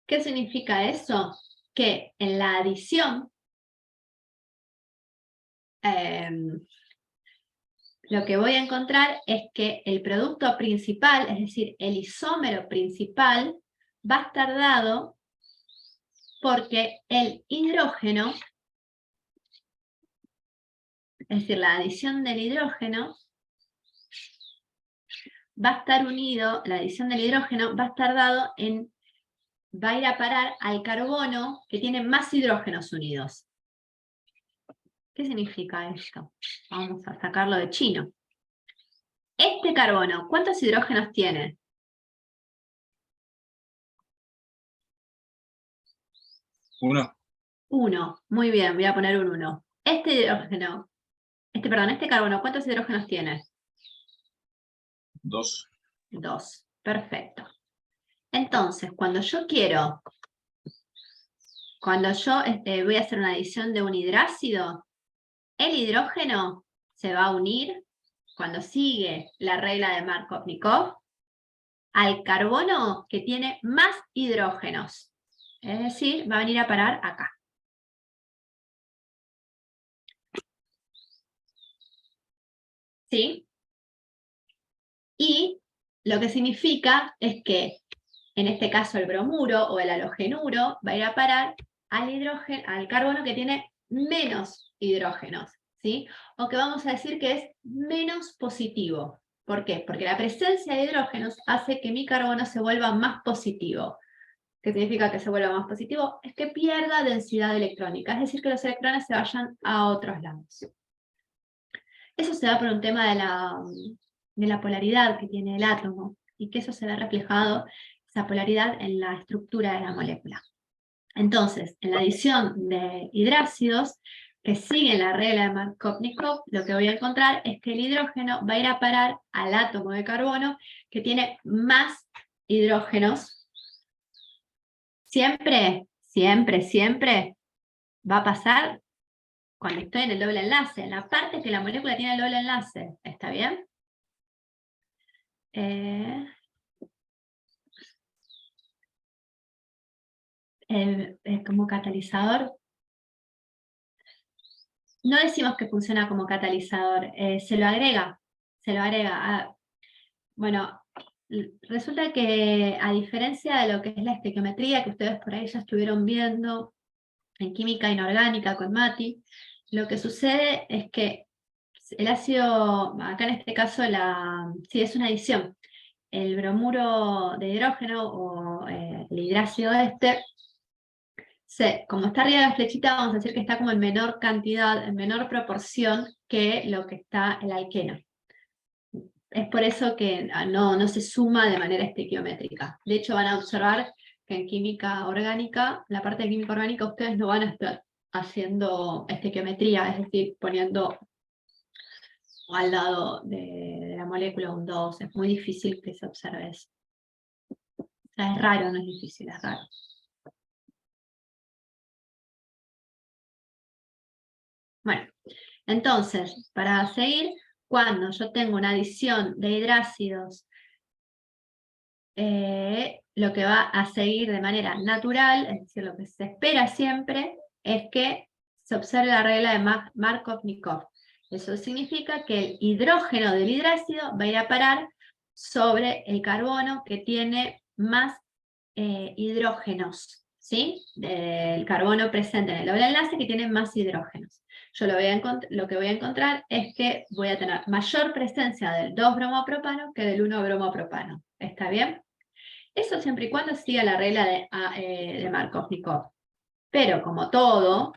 ¿Qué significa eso? Que en la adición, lo que voy a encontrar es que el producto principal, es decir, el isómero principal, va a estar dado porque el hidrógeno, es decir, la adición del hidrógeno, va a estar unido, la adición del hidrógeno va a estar dado va a ir a parar al carbono que tiene más hidrógenos unidos. ¿Qué significa esto? Vamos a sacarlo de chino. Este carbono, ¿cuántos hidrógenos tiene? 1. 1. Muy bien, voy a poner un 1. Este carbono, ¿cuántos hidrógenos tiene? 2. 2. Perfecto. Entonces, cuando yo voy a hacer una adición de un hidrácido, el hidrógeno se va a unir, cuando sigue la regla de Markov-Nikov, al carbono que tiene más hidrógenos. Es decir, va a venir a parar acá. ¿Sí? Y lo que significa es que, en este caso el bromuro o el halogenuro, va a ir a parar al carbono que tiene menos hidrógenos, ¿sí? O que vamos a decir que es menos positivo. ¿Por qué? Porque la presencia de hidrógenos hace que mi carbono se vuelva más positivo. ¿Qué significa que se vuelva más positivo? Es que pierda densidad electrónica, es decir, que los electrones se vayan a otros lados. Eso se da por un tema de la polaridad que tiene el átomo, y que eso se ve reflejado, esa polaridad, en la estructura de la molécula. Entonces, en la adición de hidrácidos, que siguen la regla de Markov-Nikov, lo que voy a encontrar es que el hidrógeno va a ir a parar al átomo de carbono que tiene más hidrógenos. Siempre, siempre, siempre va a pasar cuando estoy en el doble enlace, en la parte que la molécula tiene el doble enlace. ¿Está bien? Como catalizador, no decimos que funciona como catalizador, se lo agrega. Bueno, resulta que, a diferencia de lo que es la estequiometría, que ustedes por ahí ya estuvieron viendo en química inorgánica con Mati, lo que sucede es que el ácido, acá en este caso sí, es una adición. El bromuro de hidrógeno o el hidrácido como está arriba de la flechita, vamos a decir que está como en menor cantidad, en menor proporción que lo que está el alqueno. Es por eso que no se suma de manera estequiométrica. De hecho, van a observar que en química orgánica, la parte de química orgánica, ustedes no van a estar haciendo estequiometría, es decir, poniendo al lado de la molécula un 2. Es muy difícil que se observe eso. O sea, es raro, no es difícil, es raro. Bueno, entonces, para seguir, cuando yo tengo una adición de hidrácidos lo que va a seguir de manera natural, es decir, lo que se espera siempre, es que se observe la regla de Markov-Nikov. Eso significa que el hidrógeno del hidrácido va a ir a parar sobre el carbono que tiene más hidrógenos, ¿sí? El carbono presente en el doble enlace que tiene más hidrógenos. Yo lo que voy a encontrar es que voy a tener mayor presencia del 2-bromopropano que del 1-bromopropano. ¿Está bien? Eso siempre y cuando siga la regla de Markov-Nikov. Pero como todo,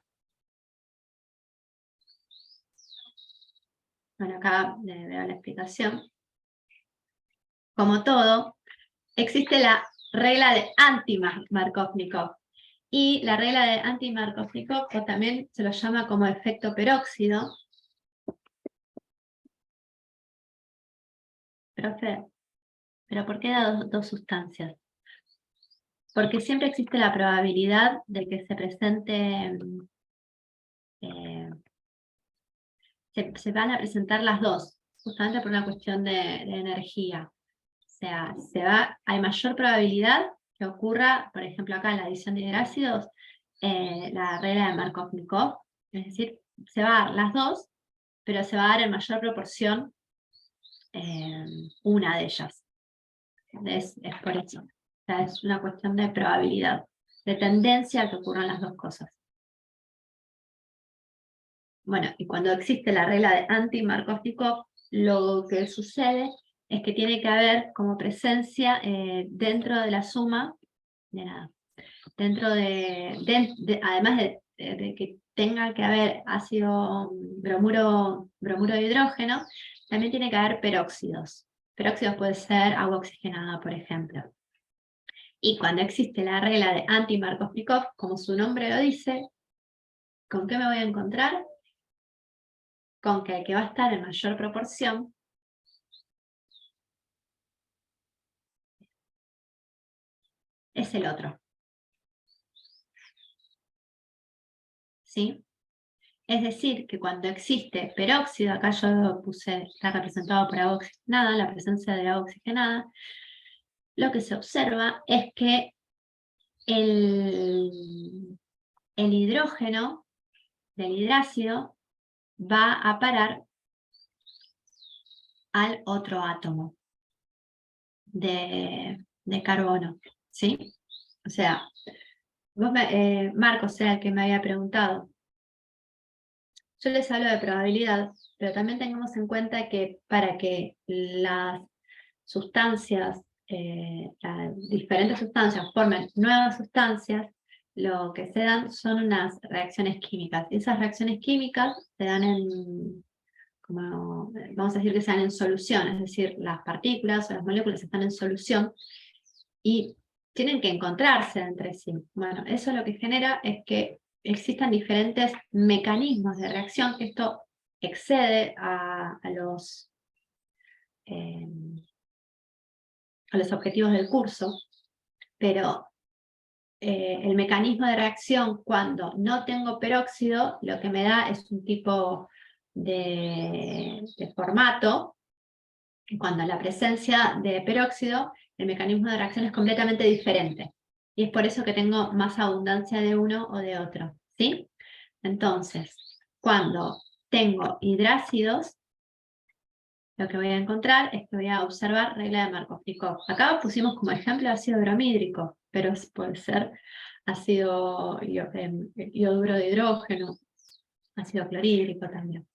bueno, acá veo la explicación. Como todo, existe la regla de anti-Markov-Nikov. Y la regla de anti-Markov-Nikov, o también se lo llama como efecto peróxido. Profe, ¿pero por qué da dos sustancias? Porque siempre existe la probabilidad de que se presente, se van a presentar las dos, justamente por una cuestión de energía. O sea, hay mayor probabilidad que ocurra, por ejemplo acá en la adición de hidrácidos, la regla de Markov-Nikov, es decir, se va a dar las dos, pero se va a dar en mayor proporción una de ellas. Es por eso. O sea, es una cuestión de probabilidad, de tendencia a que ocurran las dos cosas. Bueno, y cuando existe la regla de anti-Markov-Nikov, lo que sucede es que tiene que haber como presencia dentro de la suma, de nada, dentro además de que tenga que haber ácido bromuro de hidrógeno, también tiene que haber peróxidos. Peróxidos puede ser agua oxigenada, por ejemplo. Y cuando existe la regla de anti-Markov-Nikov, como su nombre lo dice, ¿con qué me voy a encontrar? Con que el que va a estar en mayor proporción es el otro. ¿Sí? Es decir, que cuando existe peróxido, acá yo puse, está representado por agua oxigenada, la presencia de agua oxigenada, lo que se observa es que el hidrógeno del hidrácido va a parar al otro átomo de carbono, ¿sí? O sea, Marcos era el que me había preguntado. Yo les hablo de probabilidad, pero también tengamos en cuenta que para que las sustancias, las diferentes sustancias formen nuevas sustancias, lo que se dan son unas reacciones químicas. Y esas reacciones químicas se dan vamos a decir que se dan en solución, es decir, las partículas o las moléculas están en solución y tienen que encontrarse entre sí. Bueno, eso lo que genera es que existan diferentes mecanismos de reacción, que esto excede a los objetivos del curso, pero el mecanismo de reacción cuando no tengo peróxido, lo que me da es un tipo de formato. Cuando la presencia de peróxido, el mecanismo de reacción es completamente diferente. Y es por eso que tengo más abundancia de uno o de otro, ¿sí? Entonces, cuando tengo hidrácidos, lo que voy a encontrar es que voy a observar regla de Markov-Nikov. Acá pusimos como ejemplo ácido bromhídrico, pero puede ser ácido ioduro de hidrógeno, ácido clorhídrico también.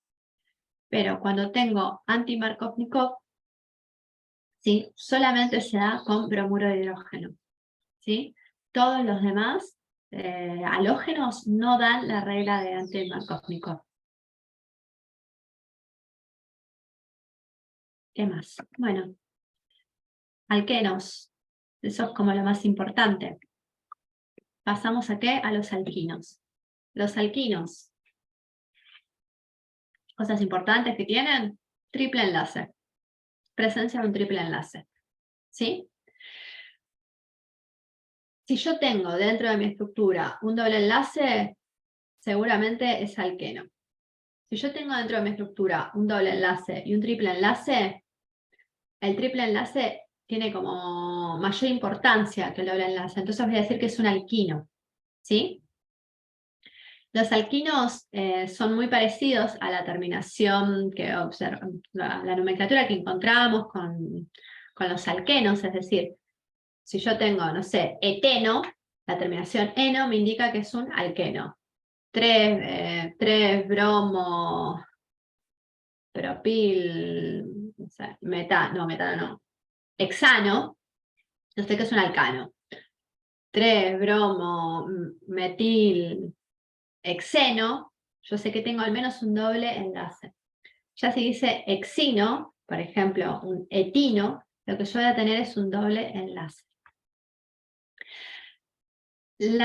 Pero cuando tengo anti-Markov-Nikov, ¿sí? Solamente se da con bromuro de hidrógeno, ¿sí? Todos los demás halógenos no dan la regla de anti-Markov-Nikov. ¿Qué más? Bueno, alquenos, eso es como lo más importante. ¿Pasamos a qué? A los alquinos. Los alquinos, cosas importantes que tienen, triple enlace. Presencia de un triple enlace, ¿sí? Si yo tengo dentro de mi estructura un doble enlace, seguramente es alqueno. Si yo tengo dentro de mi estructura un doble enlace y un triple enlace, el triple enlace tiene como mayor importancia que el doble enlace, entonces voy a decir que es un alquino, ¿sí? Los alquinos son muy parecidos a la terminación que la nomenclatura que encontramos con los alquenos, es decir, si yo tengo, no sé, eteno, la terminación eno me indica que es un alqueno. 3 bromo propil, no sé, metano no, hexano, yo sé que es un alcano. 3 bromo metil hexeno, yo sé que tengo al menos un doble enlace. Ya si dice hexino, por ejemplo, un etino, lo que yo voy a tener es un doble enlace. El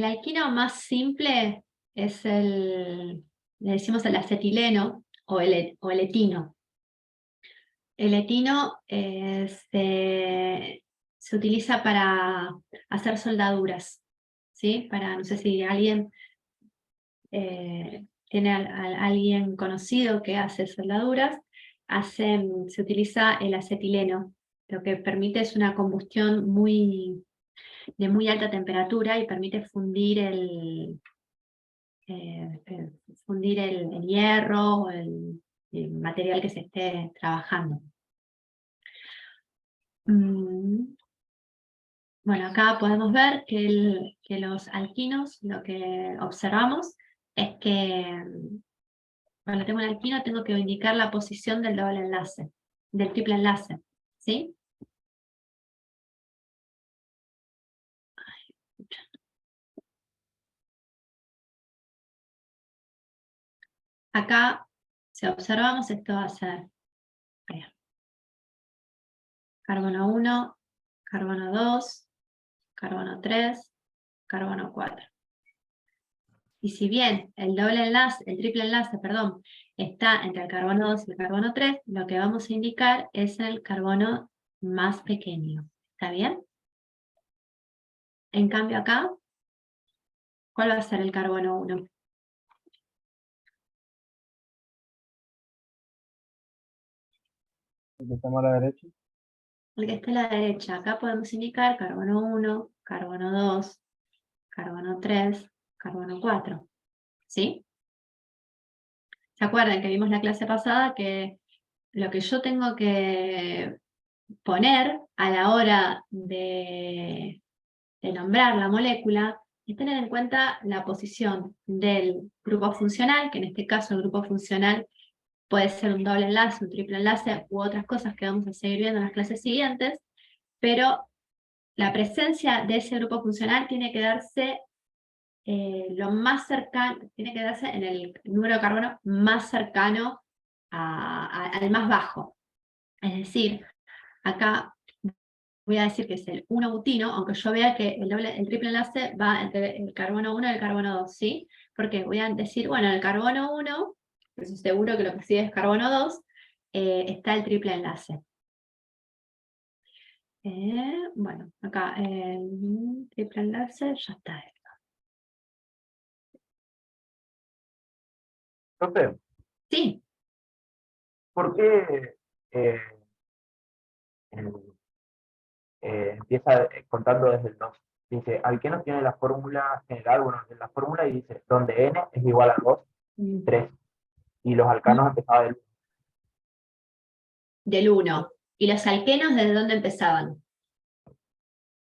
alquino más simple es le decimos el acetileno o el etino. El etino se utiliza para hacer soldaduras, ¿sí? No sé si alguien tiene alguien conocido que hace soldaduras, se utiliza el acetileno, lo que permite es una combustión de muy alta temperatura y permite fundir el hierro o el material que se esté trabajando. Bueno, acá podemos ver que los alquinos, lo que observamos es que cuando tengo un alquino tengo que indicar la posición del doble enlace, del triple enlace, ¿sí? Acá, si observamos, esto va a ser carbono 1, carbono 2, carbono 3, carbono 4. Y si bien el triple enlace, perdón, está entre el carbono 2 y el carbono 3, lo que vamos a indicar es el carbono más pequeño. ¿Está bien? En cambio acá, ¿cuál va a ser el carbono 1? Empezamos a la derecha. El que está a la derecha. Acá podemos indicar carbono 1, carbono 2, carbono 3, carbono 4. ¿Sí? ¿Se acuerdan que vimos la clase pasada que lo que yo tengo que poner a la hora de nombrar la molécula es tener en cuenta la posición del grupo funcional, que en este caso el grupo funcional puede ser un doble enlace, un triple enlace u otras cosas que vamos a seguir viendo en las clases siguientes, pero la presencia de ese grupo funcional tiene que darse lo más cercano, tiene que darse en el número de carbono más cercano al más bajo. Es decir, acá voy a decir que es el 1-butino, aunque yo vea que el triple enlace va entre el carbono 1 y el carbono 2, ¿sí? Porque voy a decir, bueno, en el carbono 1, pues estoy seguro que lo que sigue es carbono 2, está el triple enlace. Bueno, acá el triple enlace ya está. Profe, Sí, ¿por qué eh, empieza contando desde el 2? Dice, alquenos tiene la fórmula general, bueno, en la fórmula y dice, donde n es igual a 2, 3. Y los alcanos empezaban del 1. ¿Y los alquenos desde dónde empezaban?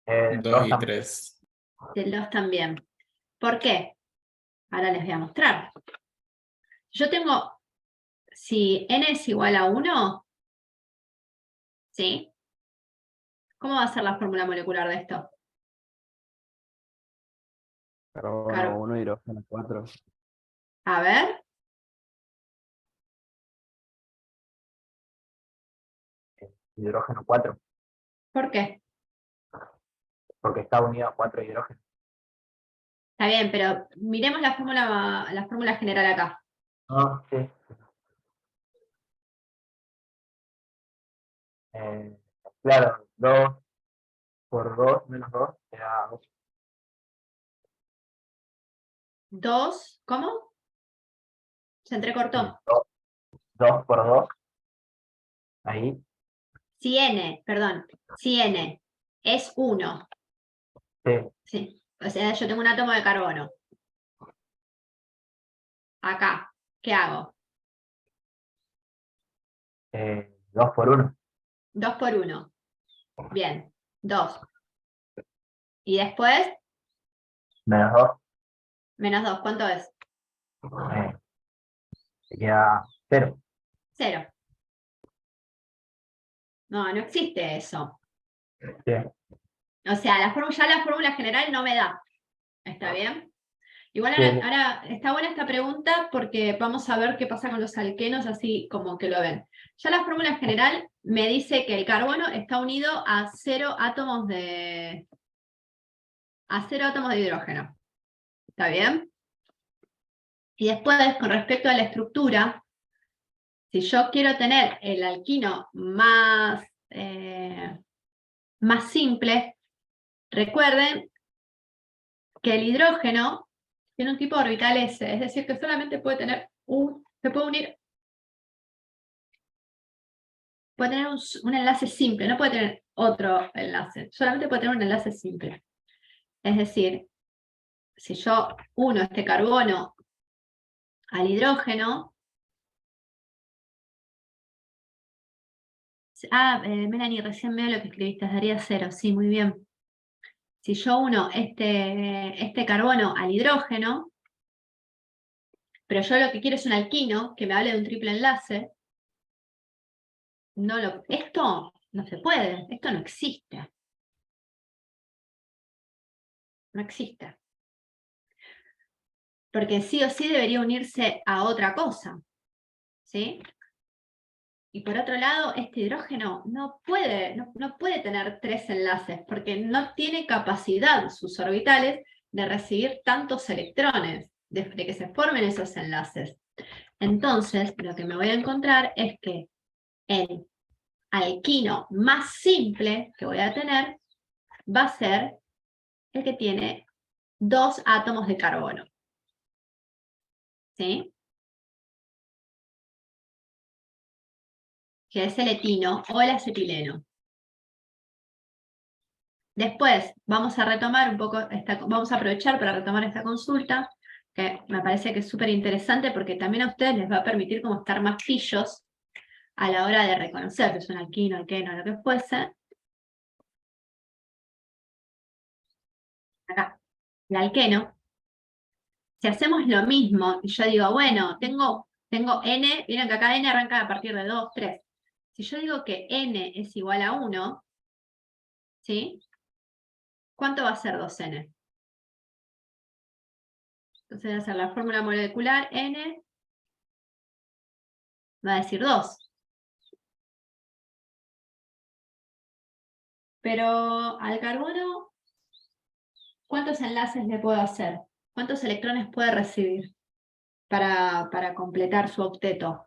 del 2 2 y también. 3. Del 2 también. ¿Por qué? Ahora les voy a mostrar. Yo tengo, si n es igual a 1, ¿sí? ¿Cómo va a ser la fórmula molecular de esto? Carbono 1, hidrógeno 4. A ver, Hidrógeno 4, ¿por qué? porque está unido a 4 hidrógenos. Está bien, pero miremos la fórmula general acá. Ah, sí. Claro, 2 por 2 menos 2 te da 8. 2, ¿cómo? Se entrecortó. 2 por 2 Ahí, Si N, perdón, si N es 1, sí, ¿sí? O sea, yo tengo un átomo de carbono. Acá, ¿qué hago? 2 por 1. 2 por 1. Bien, 2. Y después, Menos 2. menos 2, ¿cuánto es? Te queda 0. 0. No, no existe eso. Sí, O sea, ya la fórmula general no me da. ¿Está bien? Igual sí, ahora está buena esta pregunta porque vamos a ver qué pasa con los alquenos, así como que lo ven. Ya la fórmula general me dice que el carbono está unido a 0 átomos de hidrógeno. ¿Está bien? Y después, con respecto a la estructura, si yo quiero tener el alquino más simple, recuerden que el hidrógeno tiene un tipo de orbital S, es decir, que solamente puede tener se puede unir, puede tener un enlace simple, no puede tener otro enlace, solamente puede tener un enlace simple. Es decir, si yo uno este carbono al hidrógeno, Melanie, recién veo lo que escribiste, daría 0, sí, muy bien. Si yo uno este carbono al hidrógeno, pero yo lo que quiero es un alquino que me hable de un triple enlace, esto no se puede, esto no existe. No existe. Porque sí o sí debería unirse a otra cosa, ¿sí? Y por otro lado, este hidrógeno no puede tener 3 enlaces, porque no tiene capacidad sus orbitales de recibir tantos electrones, de que se formen esos enlaces. Entonces, lo que me voy a encontrar es que el alquino más simple que voy a tener va a ser el que tiene 2 átomos de carbono. ¿Sí? Que es el etino o el acetileno. Después vamos a retomar un poco, vamos a aprovechar para retomar esta consulta, que me parece que es súper interesante porque también a ustedes les va a permitir como estar más pillos a la hora de reconocer que es un alquino, alqueno, lo que fuese. Acá, el alqueno. Si hacemos lo mismo, y yo digo, bueno, tengo n, miren que acá n arranca a partir de 2, 3. Si yo digo que n es igual a 1, ¿sí? ¿Cuánto va a ser 2n? Entonces voy a hacer la fórmula molecular n, va a decir 2. Pero al carbono, ¿cuántos enlaces le puedo hacer? ¿Cuántos electrones puede recibir para completar su octeto?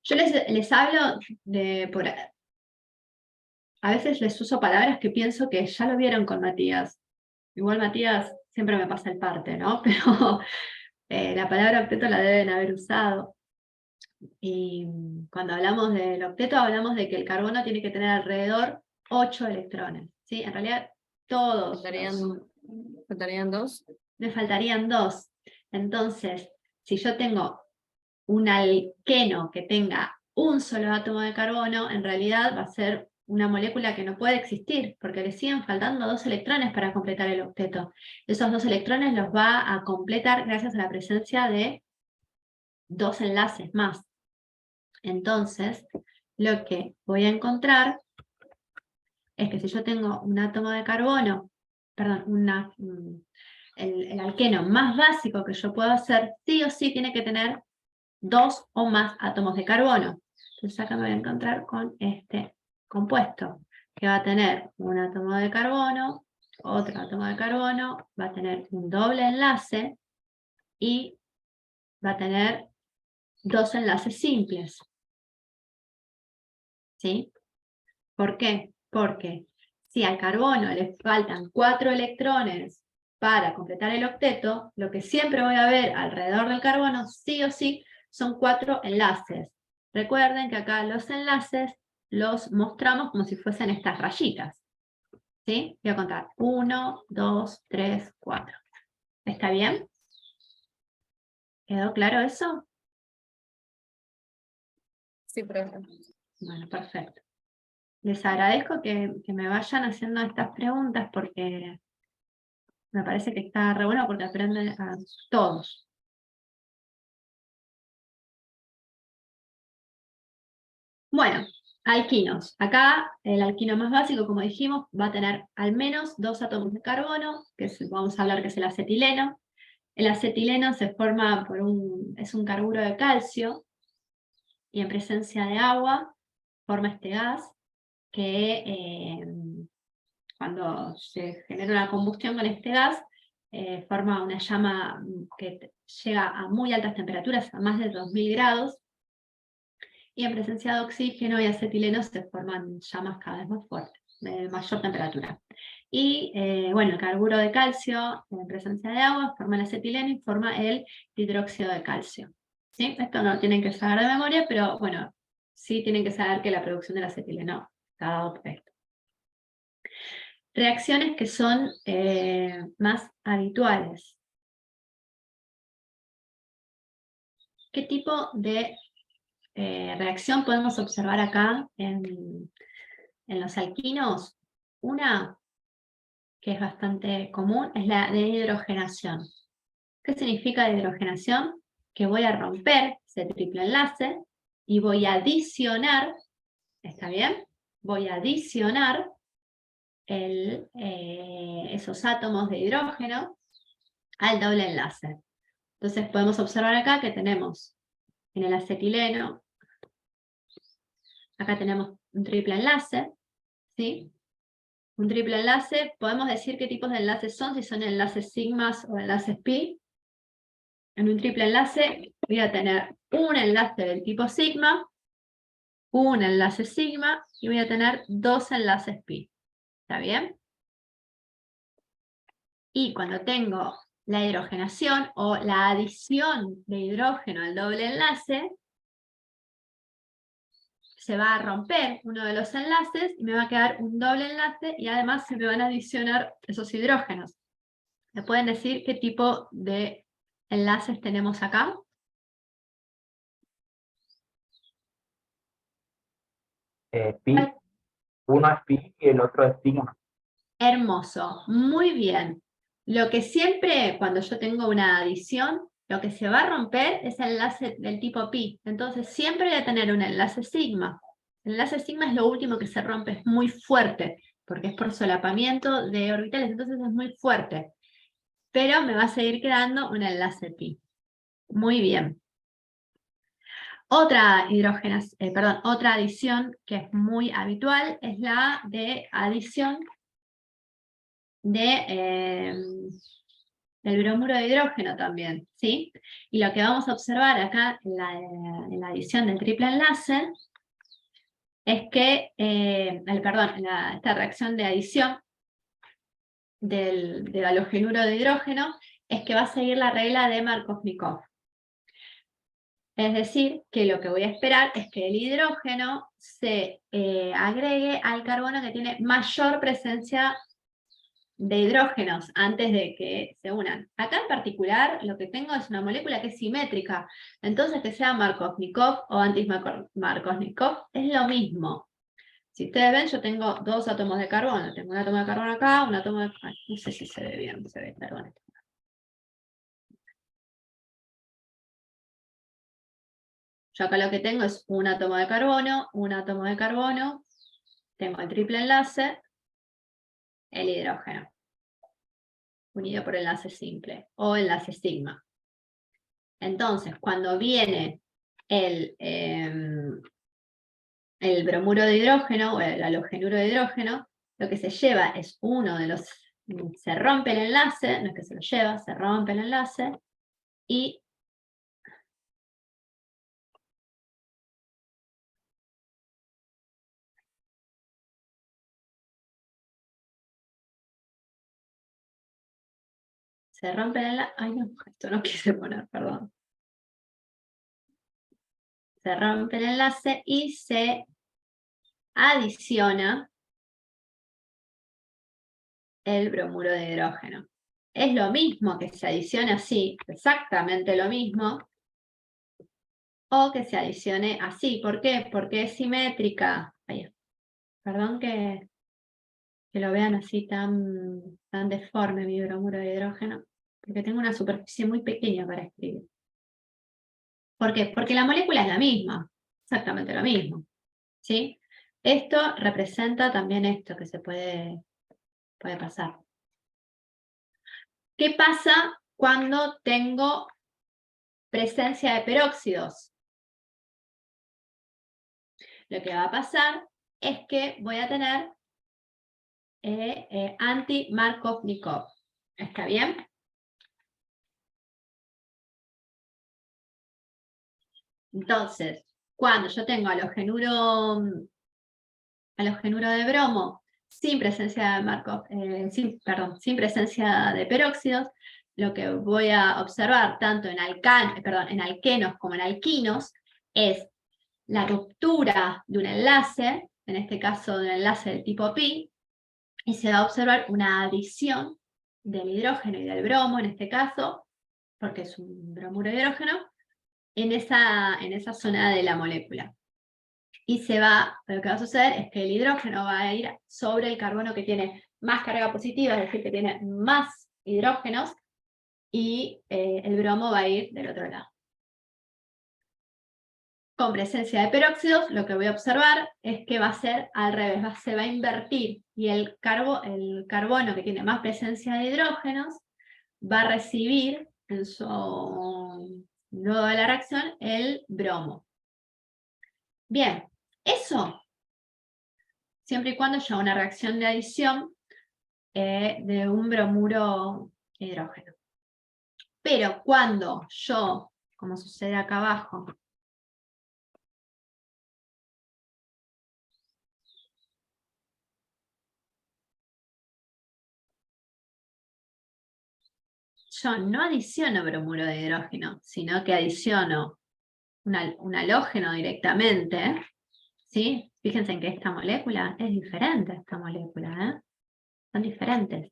Yo les hablo a veces les uso palabras que pienso que ya lo vieron con Matías. Igual Matías siempre me pasa el parte, ¿no? Pero la palabra octeto la deben haber usado. Y cuando hablamos del octeto hablamos de que el carbono tiene que tener alrededor 8 electrones, ¿sí? En realidad todos. Faltarían 2. Me faltarían 2. Entonces, si yo tengo un alqueno que tenga un solo átomo de carbono, en realidad va a ser una molécula que no puede existir, porque le siguen faltando 2 electrones para completar el octeto. Esos 2 electrones los va a completar gracias a la presencia de 2 enlaces más. Entonces, lo que voy a encontrar es que si yo tengo un átomo de carbono, perdón, el alqueno más básico que yo puedo hacer, sí o sí tiene que tener 2 o más átomos de carbono. Entonces acá me voy a encontrar con este compuesto, que va a tener un átomo de carbono, otro átomo de carbono, va a tener un doble enlace y va a tener 2 enlaces simples. ¿Sí? ¿Por qué? Porque si al carbono le faltan 4 electrones para completar el octeto, lo que siempre voy a ver alrededor del carbono, sí o sí, son 4 enlaces. Recuerden que acá los enlaces los mostramos como si fuesen estas rayitas. ¿Sí? Voy a contar 1, 2, 3, 4. ¿Está bien? ¿Quedó claro eso? Sí, profe. Bueno, perfecto. Les agradezco que me vayan haciendo estas preguntas porque me parece que está re bueno porque aprenden a todos. Bueno, alquinos. Acá el alquino más básico, como dijimos, va a tener al menos 2 átomos de carbono, vamos a hablar que es el acetileno. El acetileno se forma es un carburo de calcio y en presencia de agua forma este gas que cuando se genera una combustión con este gas forma una llama que llega a muy altas temperaturas, a más de 2000 grados, y en presencia de oxígeno y acetileno se forman llamas cada vez más fuertes, de mayor temperatura. Y bueno, el carburo de calcio en presencia de agua forma el acetileno y forma el hidróxido de calcio. ¿Sí? Esto no lo tienen que saber de memoria, pero bueno, sí tienen que saber que la producción del acetileno está dado por esto. Reacciones que son más habituales. ¿Qué tipo de reacción podemos observar acá en los alquinos? Una que es bastante común es la de hidrogenación. ¿Qué significa hidrogenación? Que voy a romper ese triple enlace y voy a adicionar, ¿está bien? Voy a adicionar esos átomos de hidrógeno al doble enlace. Entonces podemos observar acá que tenemos en el acetileno, acá tenemos un triple enlace, ¿sí? Un triple enlace, podemos decir qué tipos de enlaces son, si son enlaces sigmas o enlaces pi. En un triple enlace voy a tener un enlace del tipo sigma, un enlace sigma, y voy a tener 2 enlaces pi. ¿Está bien? Y cuando tengo la hidrogenación o la adición de hidrógeno al doble enlace, se va a romper uno de los enlaces y me va a quedar un doble enlace y además se me van a adicionar esos hidrógenos. ¿Me pueden decir qué tipo de enlaces tenemos acá? Pi, uno es pi y el otro es sigma. Hermoso, muy bien. Lo que siempre, cuando yo tengo una adición, lo que se va a romper es el enlace del tipo pi. Entonces siempre voy a tener un enlace sigma. El enlace sigma es lo último que se rompe, es muy fuerte, porque es por solapamiento de orbitales, entonces es muy fuerte. Pero me va a seguir quedando un enlace pi. Muy bien. Otra otra adición que es muy habitual es la de adición del bromuro de hidrógeno también, ¿sí? Y lo que vamos a observar acá en la adición del triple enlace es que, esta reacción de adición del halogenuro de hidrógeno es que va a seguir la regla de Markovnikov. Es decir, que lo que voy a esperar es que el hidrógeno se agregue al carbono que tiene mayor presencia de hidrógenos antes de que se unan. Acá en particular lo que tengo es una molécula que es simétrica, entonces que sea Markovnikov o anti-Markovnikov es lo mismo. Si ustedes ven, yo tengo 2 átomos de carbono, tengo un átomo de carbono acá, un átomo de... Ay, no sé si se ve bien, se ve carbono. Yo acá lo que tengo es un átomo de carbono, un átomo de carbono, tengo el triple enlace, el hidrógeno, unido por enlace simple, o enlace sigma. Entonces, cuando viene el bromuro de hidrógeno, o el halogenuro de hidrógeno, lo que se lleva es uno de los... Se rompe el enlace, no es que se lo lleva, se rompe el enlace, y Se rompe el enlace. Ay, no, esto no quise poner, perdón. Se rompe el enlace y se adiciona el bromuro de hidrógeno. Es lo mismo que se adicione así, exactamente lo mismo, o que se adicione así. ¿Por qué? Porque es simétrica. Ay, perdón que lo vean así tan deforme mi bromuro de hidrógeno, porque tengo una superficie muy pequeña para escribir. ¿Por qué? Porque la molécula es la misma, exactamente lo mismo, ¿sí? Esto representa también esto que se puede pasar. ¿Qué pasa cuando tengo presencia de peróxidos? Lo que va a pasar es que voy a tener anti-Markovnikov. ¿Está bien? Entonces, cuando yo tengo halogenuro de bromo sin presencia de Markov, sin presencia de peróxidos, lo que voy a observar tanto en alquenos como en alquinos es la ruptura de un enlace, en este caso de un enlace del tipo pi, y se va a observar una adición del hidrógeno y del bromo, en este caso, porque es un bromuro de hidrógeno, en esa zona de la molécula. Y lo que va a suceder es que el hidrógeno va a ir sobre el carbono que tiene más carga positiva, es decir, que tiene más hidrógenos, y el bromo va a ir del otro lado. Con presencia de peróxidos, lo que voy a observar es que va a ser al revés, se va a invertir, y el carbono que tiene más presencia de hidrógenos va a recibir luego de la reacción el bromo. Bien, eso siempre y cuando haya una reacción de adición de un bromuro de hidrógeno. Pero cuando yo, como sucede acá abajo, yo no adiciono bromuro de hidrógeno, sino que adiciono un halógeno directamente, ¿sí? Fíjense en que esta molécula es diferente a esta molécula, ¿eh? Son diferentes.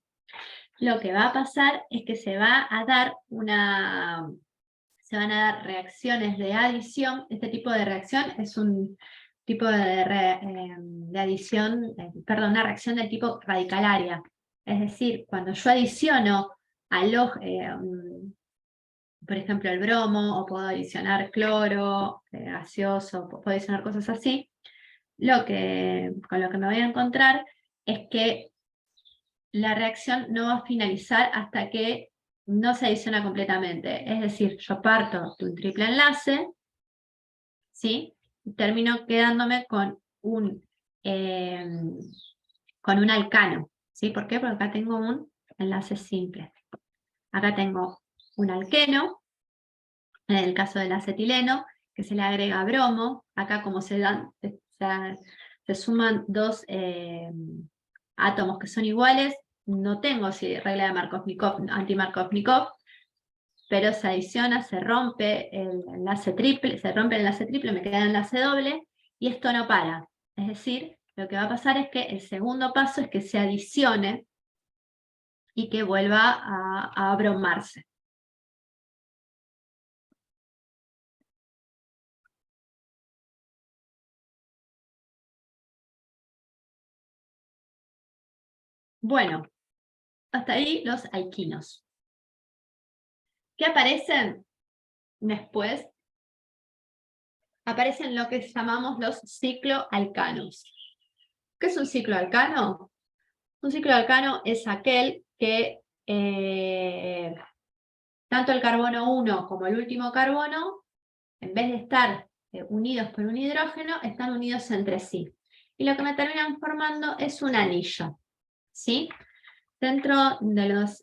Lo que va a pasar es que se van a dar reacciones de adición. Este tipo de reacción es un tipo de adición, una reacción del tipo radicalaria. Es decir, cuando yo adiciono por ejemplo, el bromo, o puedo adicionar cloro, gaseoso, puedo adicionar cosas así, con lo que me voy a encontrar es que la reacción no va a finalizar hasta que no se adiciona completamente. Es decir, yo parto de un triple enlace, ¿sí? Y termino quedándome con un alcano, ¿sí? ¿Por qué? Porque acá tengo un enlace simple. Acá tengo un alqueno, en el caso del acetileno, que se le agrega bromo. Acá como se suman dos átomos que son iguales, no tengo regla de Markovnikov, anti-Markovnikov, pero se adiciona, se rompe el enlace triple, me queda el enlace doble, y esto no para. Es decir, lo que va a pasar es que el segundo paso es que se adicione y que vuelva a bromarse. Bueno, hasta ahí los alquinos. ¿Qué aparecen después? Aparecen lo que llamamos los cicloalcanos. ¿Qué es un cicloalcano? Un cicloalcano es aquel que tanto el carbono 1 como el último carbono, en vez de estar unidos por un hidrógeno, están unidos entre sí. Y lo que me terminan formando es un anillo, ¿sí? Dentro de los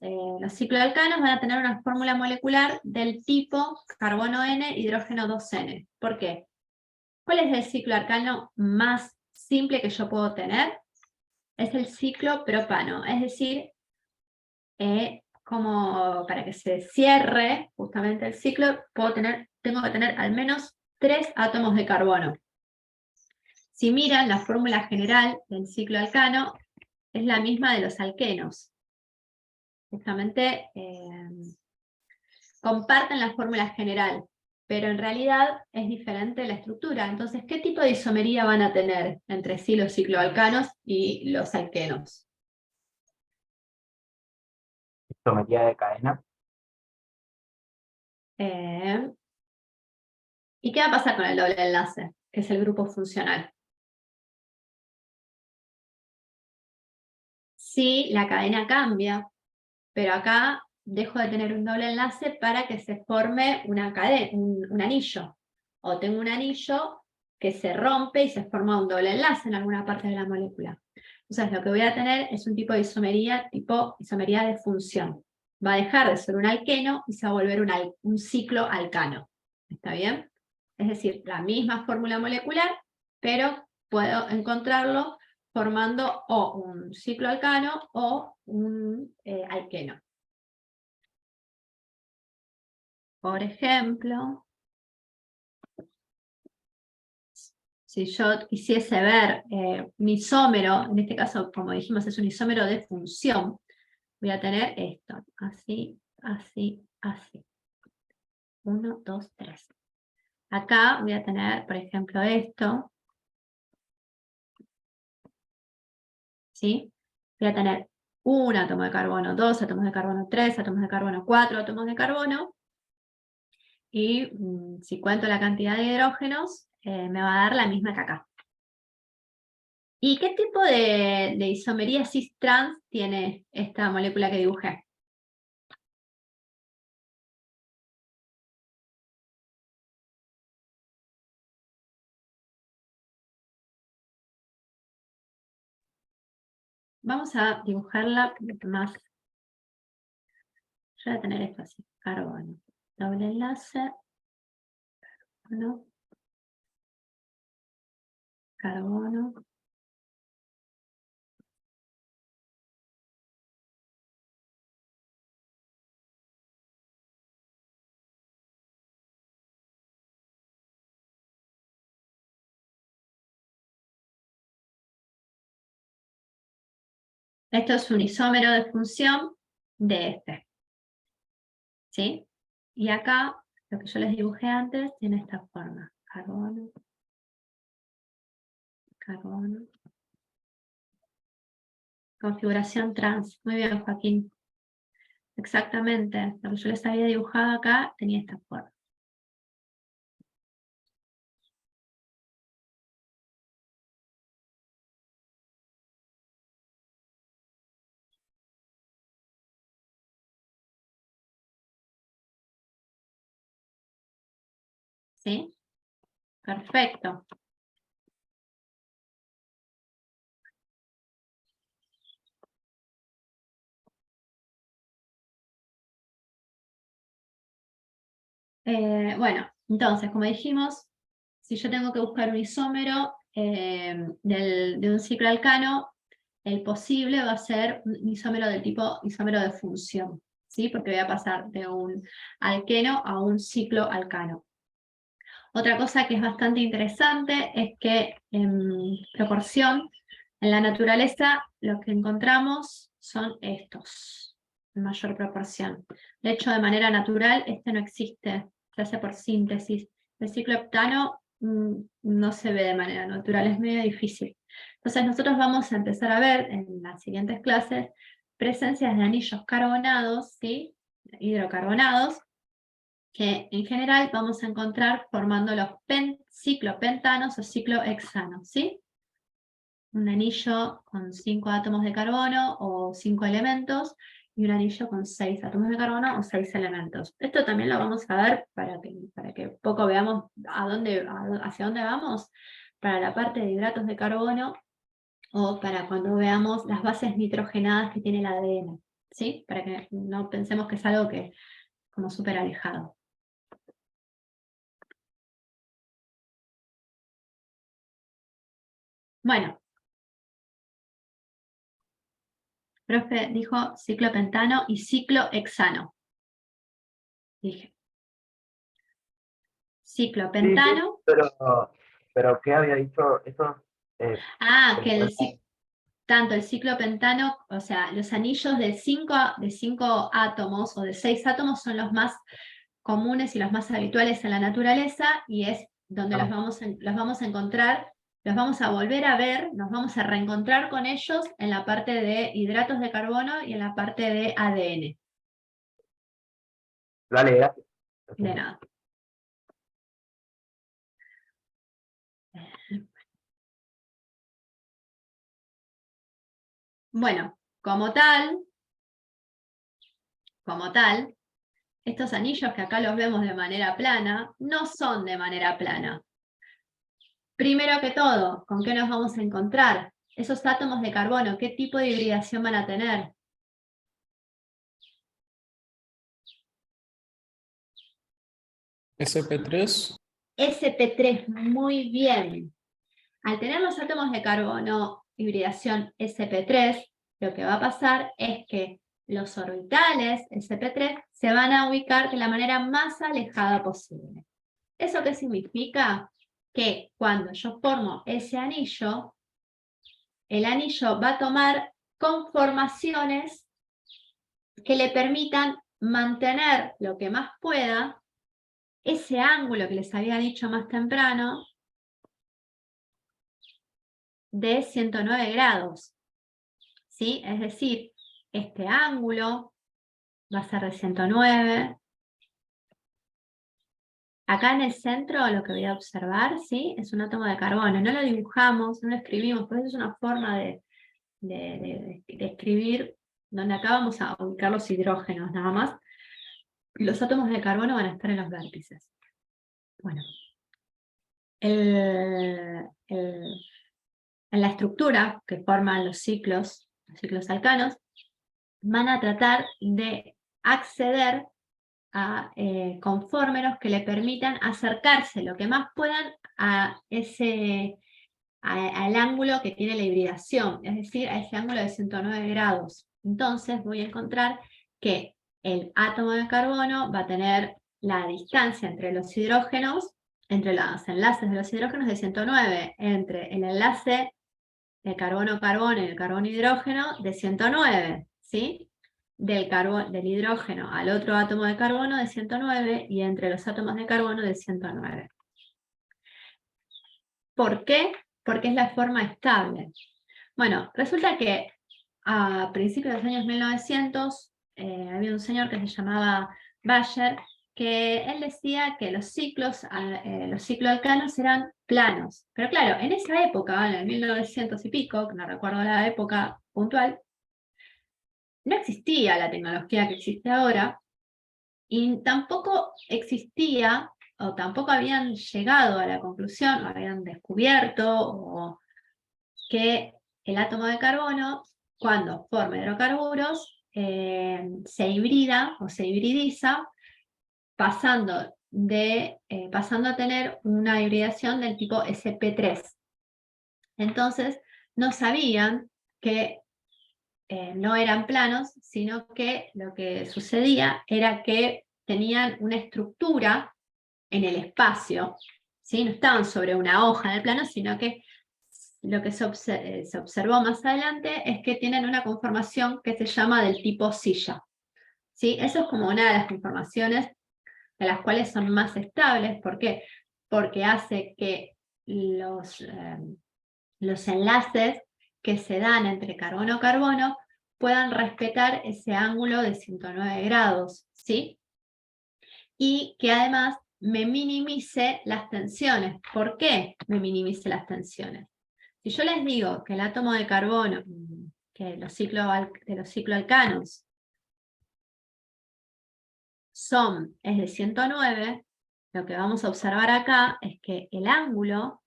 cicloalcanos van a tener una fórmula molecular del tipo carbono N, hidrógeno 2N. ¿Por qué? ¿Cuál es el cicloalcano más simple que yo puedo tener? Es el ciclopropano, es decir, como para que se cierre justamente el ciclo, tengo que tener al menos 3 átomos de carbono. Si miran, la fórmula general del ciclo alcano es la misma de los alquenos. Justamente comparten la fórmula general, pero en realidad es diferente la estructura. Entonces, ¿qué tipo de isomería van a tener entre sí los cicloalcanos y los alquenos? Isomería de cadena. ¿Y qué va a pasar con el doble enlace, que es el grupo funcional? Sí, la cadena cambia, pero acá dejo de tener un doble enlace para que se forme una cadena, un anillo. O tengo un anillo que se rompe y se forma un doble enlace en alguna parte de la molécula. Entonces lo que voy a tener es un tipo de isomería, tipo isomería de función. Va a dejar de ser un alqueno y se va a volver un ciclo alcano. ¿Está bien? Es decir, la misma fórmula molecular, pero puedo encontrarlo formando o un ciclo alcano o un alqueno. Por ejemplo, si yo quisiese ver un isómero, en este caso, como dijimos, es un isómero de función, voy a tener esto, así, así, así. 1, 2, 3. Acá voy a tener, por ejemplo, esto. ¿Sí? Voy a tener un átomo de carbono, 2 átomos de carbono, 3 átomos de carbono, 4 átomos de carbono. Y si cuento la cantidad de hidrógenos, me va a dar la misma que acá. ¿Y qué tipo de isomería cis-trans tiene esta molécula que dibujé? Vamos a dibujarla más. Yo voy a tener esto así, carbono, doble enlace, carbono, carbono. Esto es un isómero de función de este. ¿Sí? Y acá, lo que yo les dibujé antes, tiene esta forma. Carbono, carbono. Configuración trans. Muy bien, Joaquín. Exactamente. Lo que yo les había dibujado acá tenía esta forma. ¿Sí? Perfecto. Bueno, entonces, como dijimos, si yo tengo que buscar un isómero de un ciclo alcano, el posible va a ser un isómero del tipo isómero de función, ¿sí? Porque voy a pasar de un alqueno a un ciclo alcano. Otra cosa que es bastante interesante es que en proporción, en la naturaleza, lo que encontramos son estos, en mayor proporción. De hecho, de manera natural, este no existe, se hace por síntesis. El ciclo heptano no se ve de manera natural, es medio difícil. Entonces nosotros vamos a empezar a ver en las siguientes clases presencias de anillos carbonados, ¿sí? Hidrocarbonados, que en general vamos a encontrar formando los ciclopentanos o ciclohexanos, ¿sí? Un anillo con 5 átomos de carbono o 5 elementos, y un anillo con 6 átomos de carbono o 6 elementos. Esto también lo vamos a ver para que poco veamos hacia dónde vamos, para la parte de hidratos de carbono o para cuando veamos las bases nitrogenadas que tiene el ADN, ¿sí? Para que no pensemos que es algo que como súper alejado. Bueno, profe dijo ciclopentano y ciclohexano. Dije. Ciclopentano. Pero ¿qué había dicho? Eso, Ah, que compuesta- tanto el ciclopentano, o sea, los anillos de 5 átomos o de 6 átomos son los más comunes y los más habituales en la naturaleza, y es donde los vamos a encontrar, los vamos a volver a ver, nos vamos a reencontrar con ellos en la parte de hidratos de carbono y en la parte de ADN. Dale, gracias. De nada. Bueno, como tal, estos anillos que acá los vemos de manera plana, no son de manera plana. Primero que todo, ¿con qué nos vamos a encontrar? Esos átomos de carbono, ¿qué tipo de hibridación van a tener? SP3. sp3, muy bien. Al tener los átomos de carbono hibridación sp3, lo que va a pasar es que los orbitales sp3 se van a ubicar de la manera más alejada posible. ¿Eso qué significa? Que cuando yo formo ese anillo, el anillo va a tomar conformaciones que le permitan mantener lo que más pueda ese ángulo que les había dicho más temprano de 109 grados. ¿Sí? Es decir, este ángulo va a ser de 109. Acá en el centro lo que voy a observar, ¿sí? Es un átomo de carbono. No lo dibujamos, no lo escribimos, pero es una forma de escribir donde acá vamos a ubicar los hidrógenos nada más. Los átomos de carbono van a estar en los vértices. Bueno. En la estructura que forman los ciclos alcanos, van a tratar de acceder a conformeros que le permitan acercarse lo que más puedan a al ángulo que tiene la hibridación, es decir, a ese ángulo de 109 grados. Entonces voy a encontrar que el átomo de carbono va a tener la distancia entre los hidrógenos, entre los enlaces de los hidrógenos de 109, entre el enlace de carbono-carbono y el carbono-hidrógeno de 109, ¿sí? Del hidrógeno al otro átomo de carbono de 109 y entre los átomos de carbono de 109. ¿Por qué? Porque es la forma estable. Bueno, resulta que a principios de los años 1900 había un señor que se llamaba Bayer, que él decía que los cicloalcanos eran planos. Pero claro, en esa época, en el 1900 y pico, que no recuerdo la época puntual, no existía la tecnología que existe ahora, y tampoco existía, o tampoco habían llegado a la conclusión, o habían descubierto, que el átomo de carbono, cuando forma hidrocarburos, se hibrida o se hibridiza, pasando a tener una hibridación del tipo sp3. Entonces, no sabían que no eran planos, sino que lo que sucedía era que tenían una estructura en el espacio, ¿sí? No estaban sobre una hoja del plano, sino que lo que se observó más adelante es que tienen una conformación que se llama del tipo silla. ¿Sí? Eso es como una de las conformaciones de las cuales son más estables. ¿Por qué? Porque hace que los enlaces que se dan entre carbono-carbono puedan respetar ese ángulo de 109 grados, ¿sí? Y que además me minimice las tensiones. ¿Por qué me minimice las tensiones? Si yo les digo que el átomo de carbono, que los cicloalcanos es de 109, lo que vamos a observar acá es que el ángulo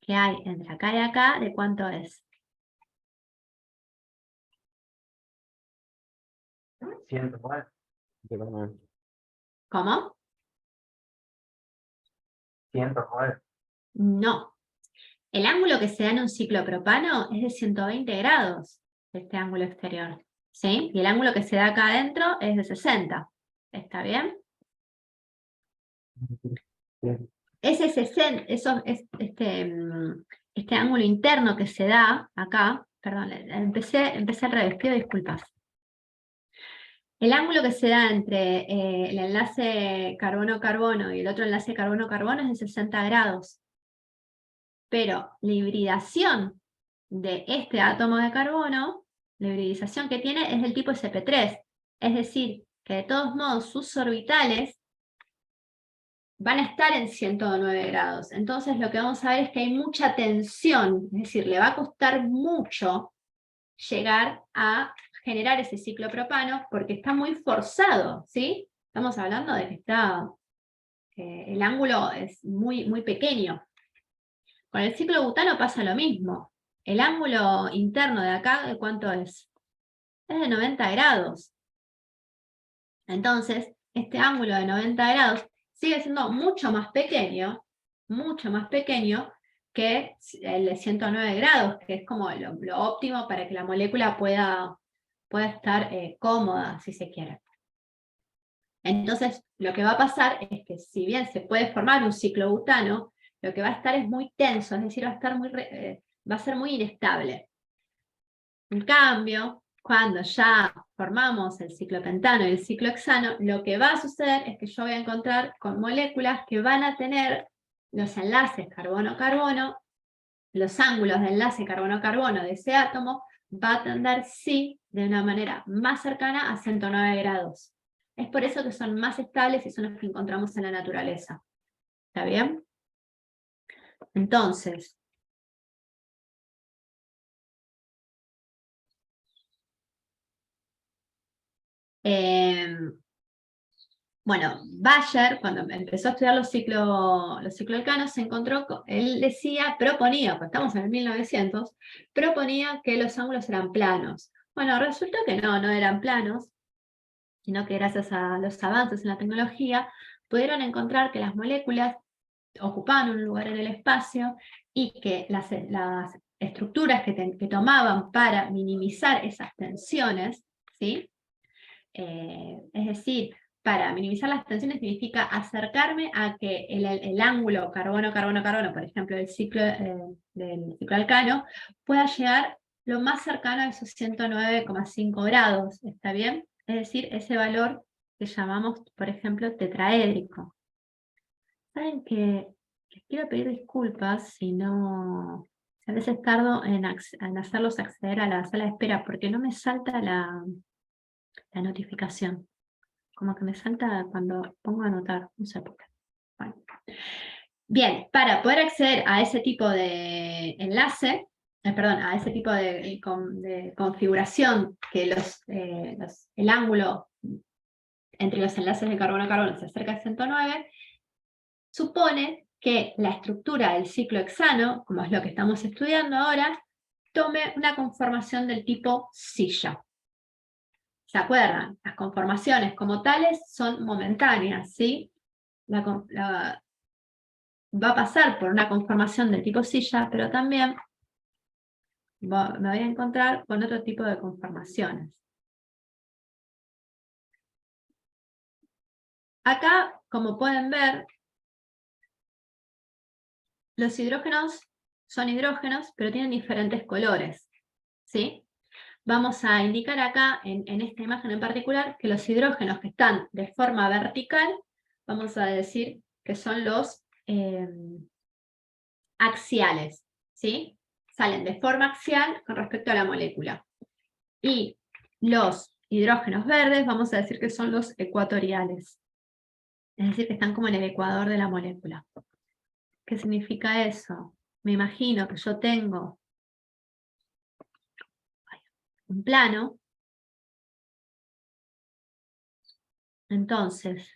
que hay entre acá y acá, ¿de cuánto es? 109. ¿Cómo? 109. No. El ángulo que se da en un ciclo propano es de 120 grados. este ángulo exterior, ¿sí? Y el ángulo que se da acá adentro es de 60, ¿está bien? Ese 60, este ángulo interno que se da acá, perdón, empecé al revés, pido disculpas. El ángulo que se da entre el enlace carbono-carbono y el otro enlace carbono-carbono es de 60 grados. Pero la hibridación de este átomo de carbono, la hibridización que tiene es del tipo sp3. Es decir, que de todos modos sus orbitales van a estar en 109 grados. Entonces lo que vamos a ver es que hay mucha tensión, es decir, le va a costar mucho llegar a generar ese ciclo propano porque está muy forzado, ¿sí? Estamos hablando de que el ángulo es muy, muy pequeño. Con el ciclo butano pasa lo mismo. El ángulo interno de acá, ¿de cuánto es? Es de 90 grados. Entonces, este ángulo de 90 grados sigue siendo mucho más pequeño que el de 109 grados, que es como lo óptimo para que la molécula pueda estar cómoda, si se quiere. Entonces, lo que va a pasar es que si bien se puede formar un ciclo butano, lo que va a estar es muy tenso, es decir, va a ser muy inestable. En cambio, cuando ya formamos el ciclo pentano y el ciclo hexano, lo que va a suceder es que yo voy a encontrar con moléculas que van a tener los enlaces carbono-carbono, los ángulos de enlace carbono-carbono de ese átomo, va a tender, sí, de una manera más cercana a 109 grados. Es por eso que son más estables y son los que encontramos en la naturaleza. ¿Está bien? Entonces, bueno, Bayer, cuando empezó a estudiar los cicloalcanos, se encontró, él proponía, pues estamos en el 1900, proponía que los ángulos eran planos. Bueno, resultó que no eran planos, sino que gracias a los avances en la tecnología, pudieron encontrar que las moléculas ocupaban un lugar en el espacio y que las estructuras que tomaban para minimizar esas tensiones, ¿sí? Es decir, para minimizar las tensiones significa acercarme a que el ángulo carbono-carbono-carbono, por ejemplo, del ciclo alcano, pueda llegar lo más cercano a esos 109,5 grados, ¿está bien? Es decir, ese valor que llamamos, por ejemplo, tetraédrico. ¿Saben qué? Les quiero pedir disculpas si a veces tardo en hacerlos acceder a la sala de espera, porque no me salta la notificación. Como que me salta cuando pongo a anotar, no sé por qué. Bueno. Bien, para poder acceder a ese tipo de enlace, a ese tipo de configuración que el ángulo entre los enlaces de carbono a carbono se acerca a 109, supone que la estructura del ciclo hexano, como es lo que estamos estudiando ahora, tome una conformación del tipo silla. ¿Se acuerdan? Las conformaciones como tales son momentáneas, ¿sí? Va a pasar por una conformación del tipo silla, pero también me voy a encontrar con otro tipo de conformaciones. Acá, como pueden ver, los hidrógenos son hidrógenos, pero tienen diferentes colores, ¿sí? Vamos a indicar acá, en esta imagen en particular, que los hidrógenos que están de forma vertical, vamos a decir que son los axiales, ¿sí? Salen de forma axial con respecto a la molécula. Y los hidrógenos verdes, vamos a decir que son los ecuatoriales. Es decir, que están como en el ecuador de la molécula. ¿Qué significa eso? Me imagino que yo tengo un plano. Entonces,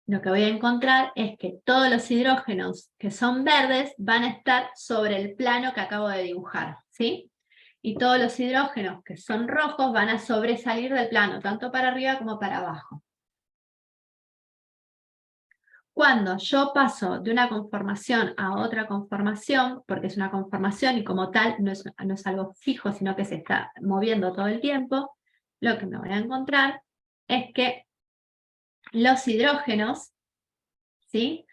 lo que voy a encontrar es que todos los hidrógenos que son verdes van a estar sobre el plano que acabo de dibujar, ¿sí? Y todos los hidrógenos que son rojos van a sobresalir del plano, tanto para arriba como para abajo. Cuando yo paso de una conformación a otra conformación, porque es una conformación y como tal no es algo fijo, sino que se está moviendo todo el tiempo, lo que me voy a encontrar es que los hidrógenos, ¿sí?,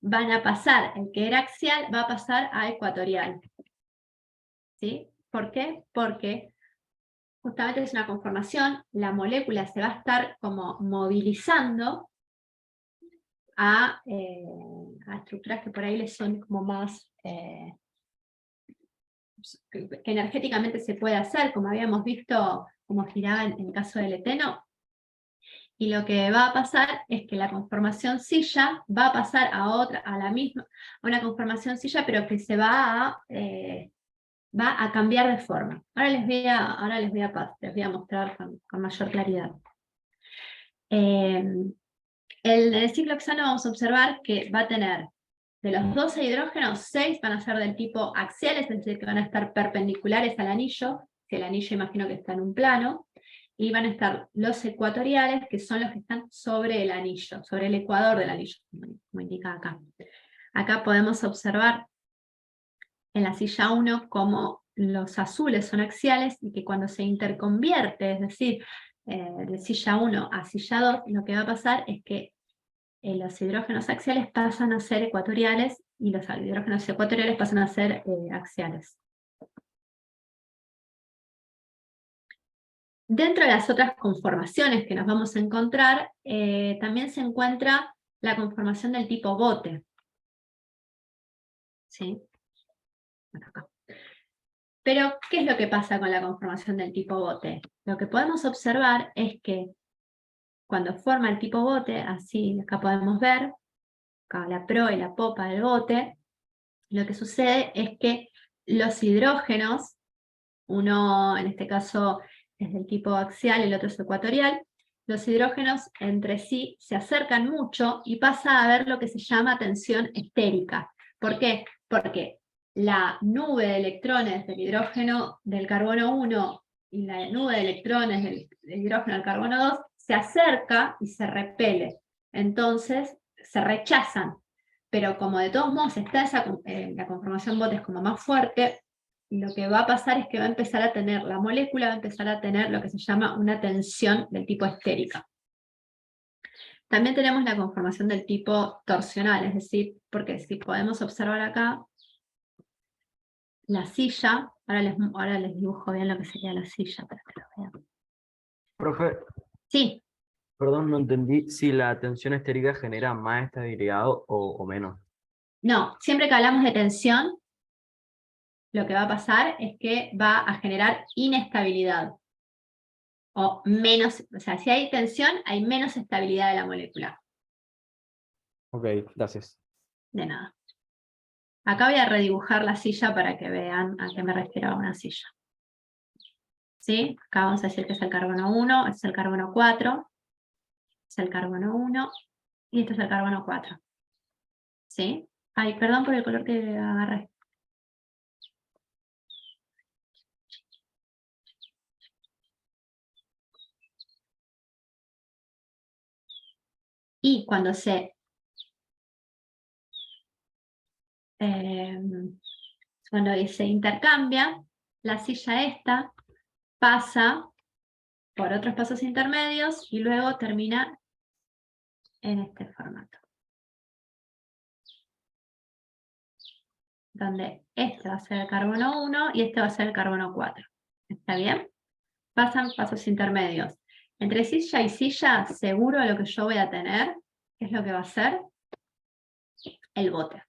van a pasar, el que era axial va a pasar a ecuatorial. ¿Sí? ¿Por qué? Porque justamente es una conformación, la molécula se va a estar como movilizando a estructuras que por ahí les son como más, que energéticamente se puede hacer, como habíamos visto, como giraba en el caso del eteno. Y lo que va a pasar es que la conformación silla va a pasar a una conformación silla, pero que se va a cambiar de forma. Ahora les voy a mostrar con mayor claridad. En el ciclo hexano vamos a observar que va a tener, de los 12 hidrógenos, 6 van a ser del tipo axial, es decir, que van a estar perpendiculares al anillo, si el anillo imagino que está en un plano, y van a estar los ecuatoriales, que son los que están sobre el anillo, sobre el ecuador del anillo, como indica acá. Acá podemos observar en la silla 1 como los azules son axiales y que cuando se interconvierte, es decir, de silla 1 a silla 2, lo que va a pasar es que los hidrógenos axiales pasan a ser ecuatoriales y los hidrógenos ecuatoriales pasan a ser axiales. Dentro de las otras conformaciones que nos vamos a encontrar, también se encuentra la conformación del tipo bote. ¿Sí? Bueno, acá. Pero, ¿qué es lo que pasa con la conformación del tipo bote? Lo que podemos observar es que cuando forma el tipo bote, así acá podemos ver, acá la pro y la popa del bote, lo que sucede es que los hidrógenos, uno en este caso es del tipo axial, el otro es ecuatorial, los hidrógenos entre sí se acercan mucho y pasa a haber lo que se llama tensión estérica. ¿Por qué? Porque la nube de electrones del hidrógeno del carbono 1 y la nube de electrones del hidrógeno del carbono 2 se acerca y se repele. Entonces se rechazan. Pero como de todos modos está la conformación bote es como más fuerte, lo que va a pasar es que va a empezar a tener, la molécula va a empezar a tener lo que se llama una tensión del tipo estérica. También tenemos la conformación del tipo torsional, es decir, porque si podemos observar acá, la silla, ahora les dibujo bien lo que sería la silla para que lo vean. Profe, Sí, perdón, no entendí si la tensión estérica genera más estabilidad o menos. no, siempre que hablamos de tensión, lo que va a pasar es que va a generar inestabilidad. O menos, o sea, si hay tensión, hay menos estabilidad de la molécula. Ok, gracias. De nada. Acá voy a redibujar la silla para que vean a qué me refiero a una silla. ¿Sí? Acá vamos a decir que es el carbono 1, es el carbono 4, es el carbono 1, y este es el carbono 4. ¿Sí? Ay, perdón por el color que agarré. Y cuando se intercambia, la silla esta pasa por otros pasos intermedios y luego termina en este formato. Donde este va a ser el carbono 1 y este va a ser el carbono 4. ¿Está bien? Pasan pasos intermedios. Entre silla y silla, seguro lo que yo voy a tener, ¿qué es lo que va a ser? El bote.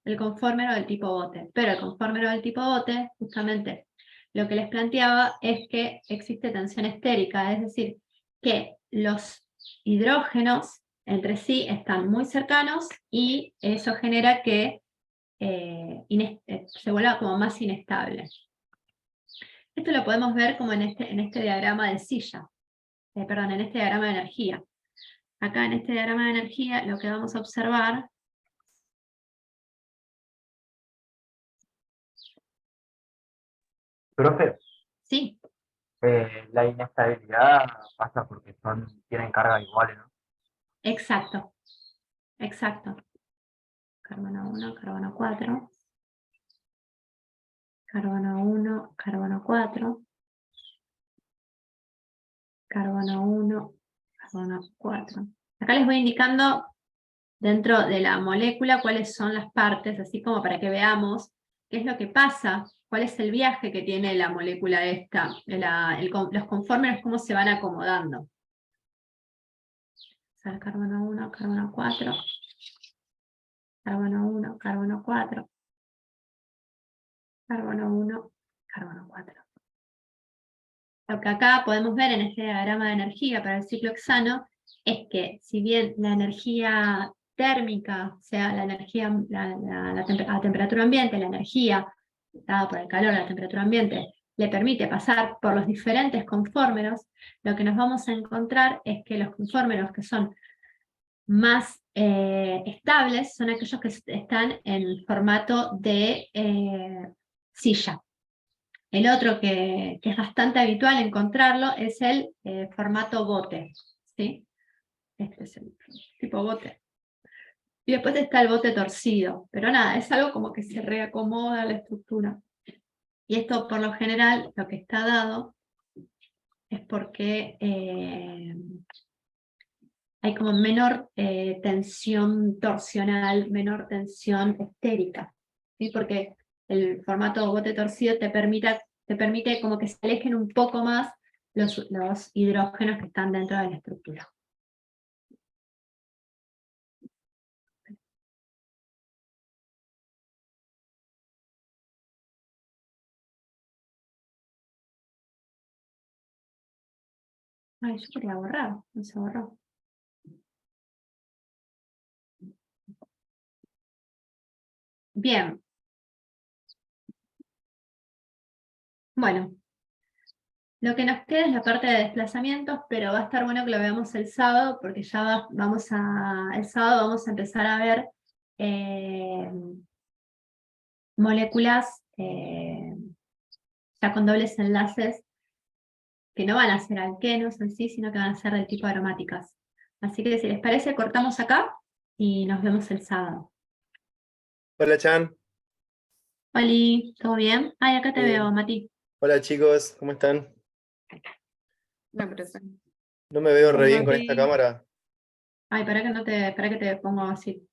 El conformero del tipo bote. Pero el conformero del tipo bote, justamente, lo que les planteaba es que existe tensión estérica, es decir, que los hidrógenos entre sí están muy cercanos y eso genera que se vuelva como más inestable. Esto lo podemos ver como en este diagrama de silla, perdón, en este diagrama de energía. Acá en este diagrama de energía lo que vamos a observar Profe, sí, la inestabilidad pasa porque tienen cargas iguales, ¿no? Exacto. Exacto. Carbono 1, carbono 4. Carbono 1, carbono 4. Carbono 1, carbono 4. Acá les voy indicando dentro de la molécula cuáles son las partes, así como para que veamos qué es lo que pasa, cuál es el viaje que tiene la molécula esta, los conformes, cómo se van acomodando. O sea, carbono 1, carbono 4. Carbono 1, carbono 4. Carbono 1, carbono 4. Lo que acá podemos ver en este diagrama de energía para el ciclo hexano es que si bien la energía térmica, o sea, la energía a temperatura ambiente, la energía dada por el calor a la temperatura ambiente, le permite pasar por los diferentes conformeros, lo que nos vamos a encontrar es que los conformeros que son más estables son aquellos que están en formato de silla. El otro que es bastante habitual encontrarlo es el formato bote, ¿sí? Este es el tipo bote. Y después está el bote torcido, pero nada, es algo como que se reacomoda la estructura. Y esto por lo general, lo que está dado es porque hay como menor tensión torsional, menor tensión estérica, ¿sí? Porque el formato bote torcido te permite como que se alejen un poco más los hidrógenos que están dentro de la estructura. Ay, yo quería borrar, no se borró. Bien. Bueno, lo que nos queda es la parte de desplazamientos, pero va a estar bueno que lo veamos el sábado, porque ya el sábado vamos a empezar a ver moléculas ya con dobles enlaces, que no van a ser alquenos en sí, sino que van a ser del tipo aromáticas. Así que si les parece, cortamos acá y nos vemos el sábado. Hola, Chan. Oli, ¿todo bien? Ay, acá te Bien. veo, Mati. Hola, chicos, ¿cómo están? No, pero sí. No me veo re Hola, bien con esta Mati. cámara. Ay, para que te pongo así.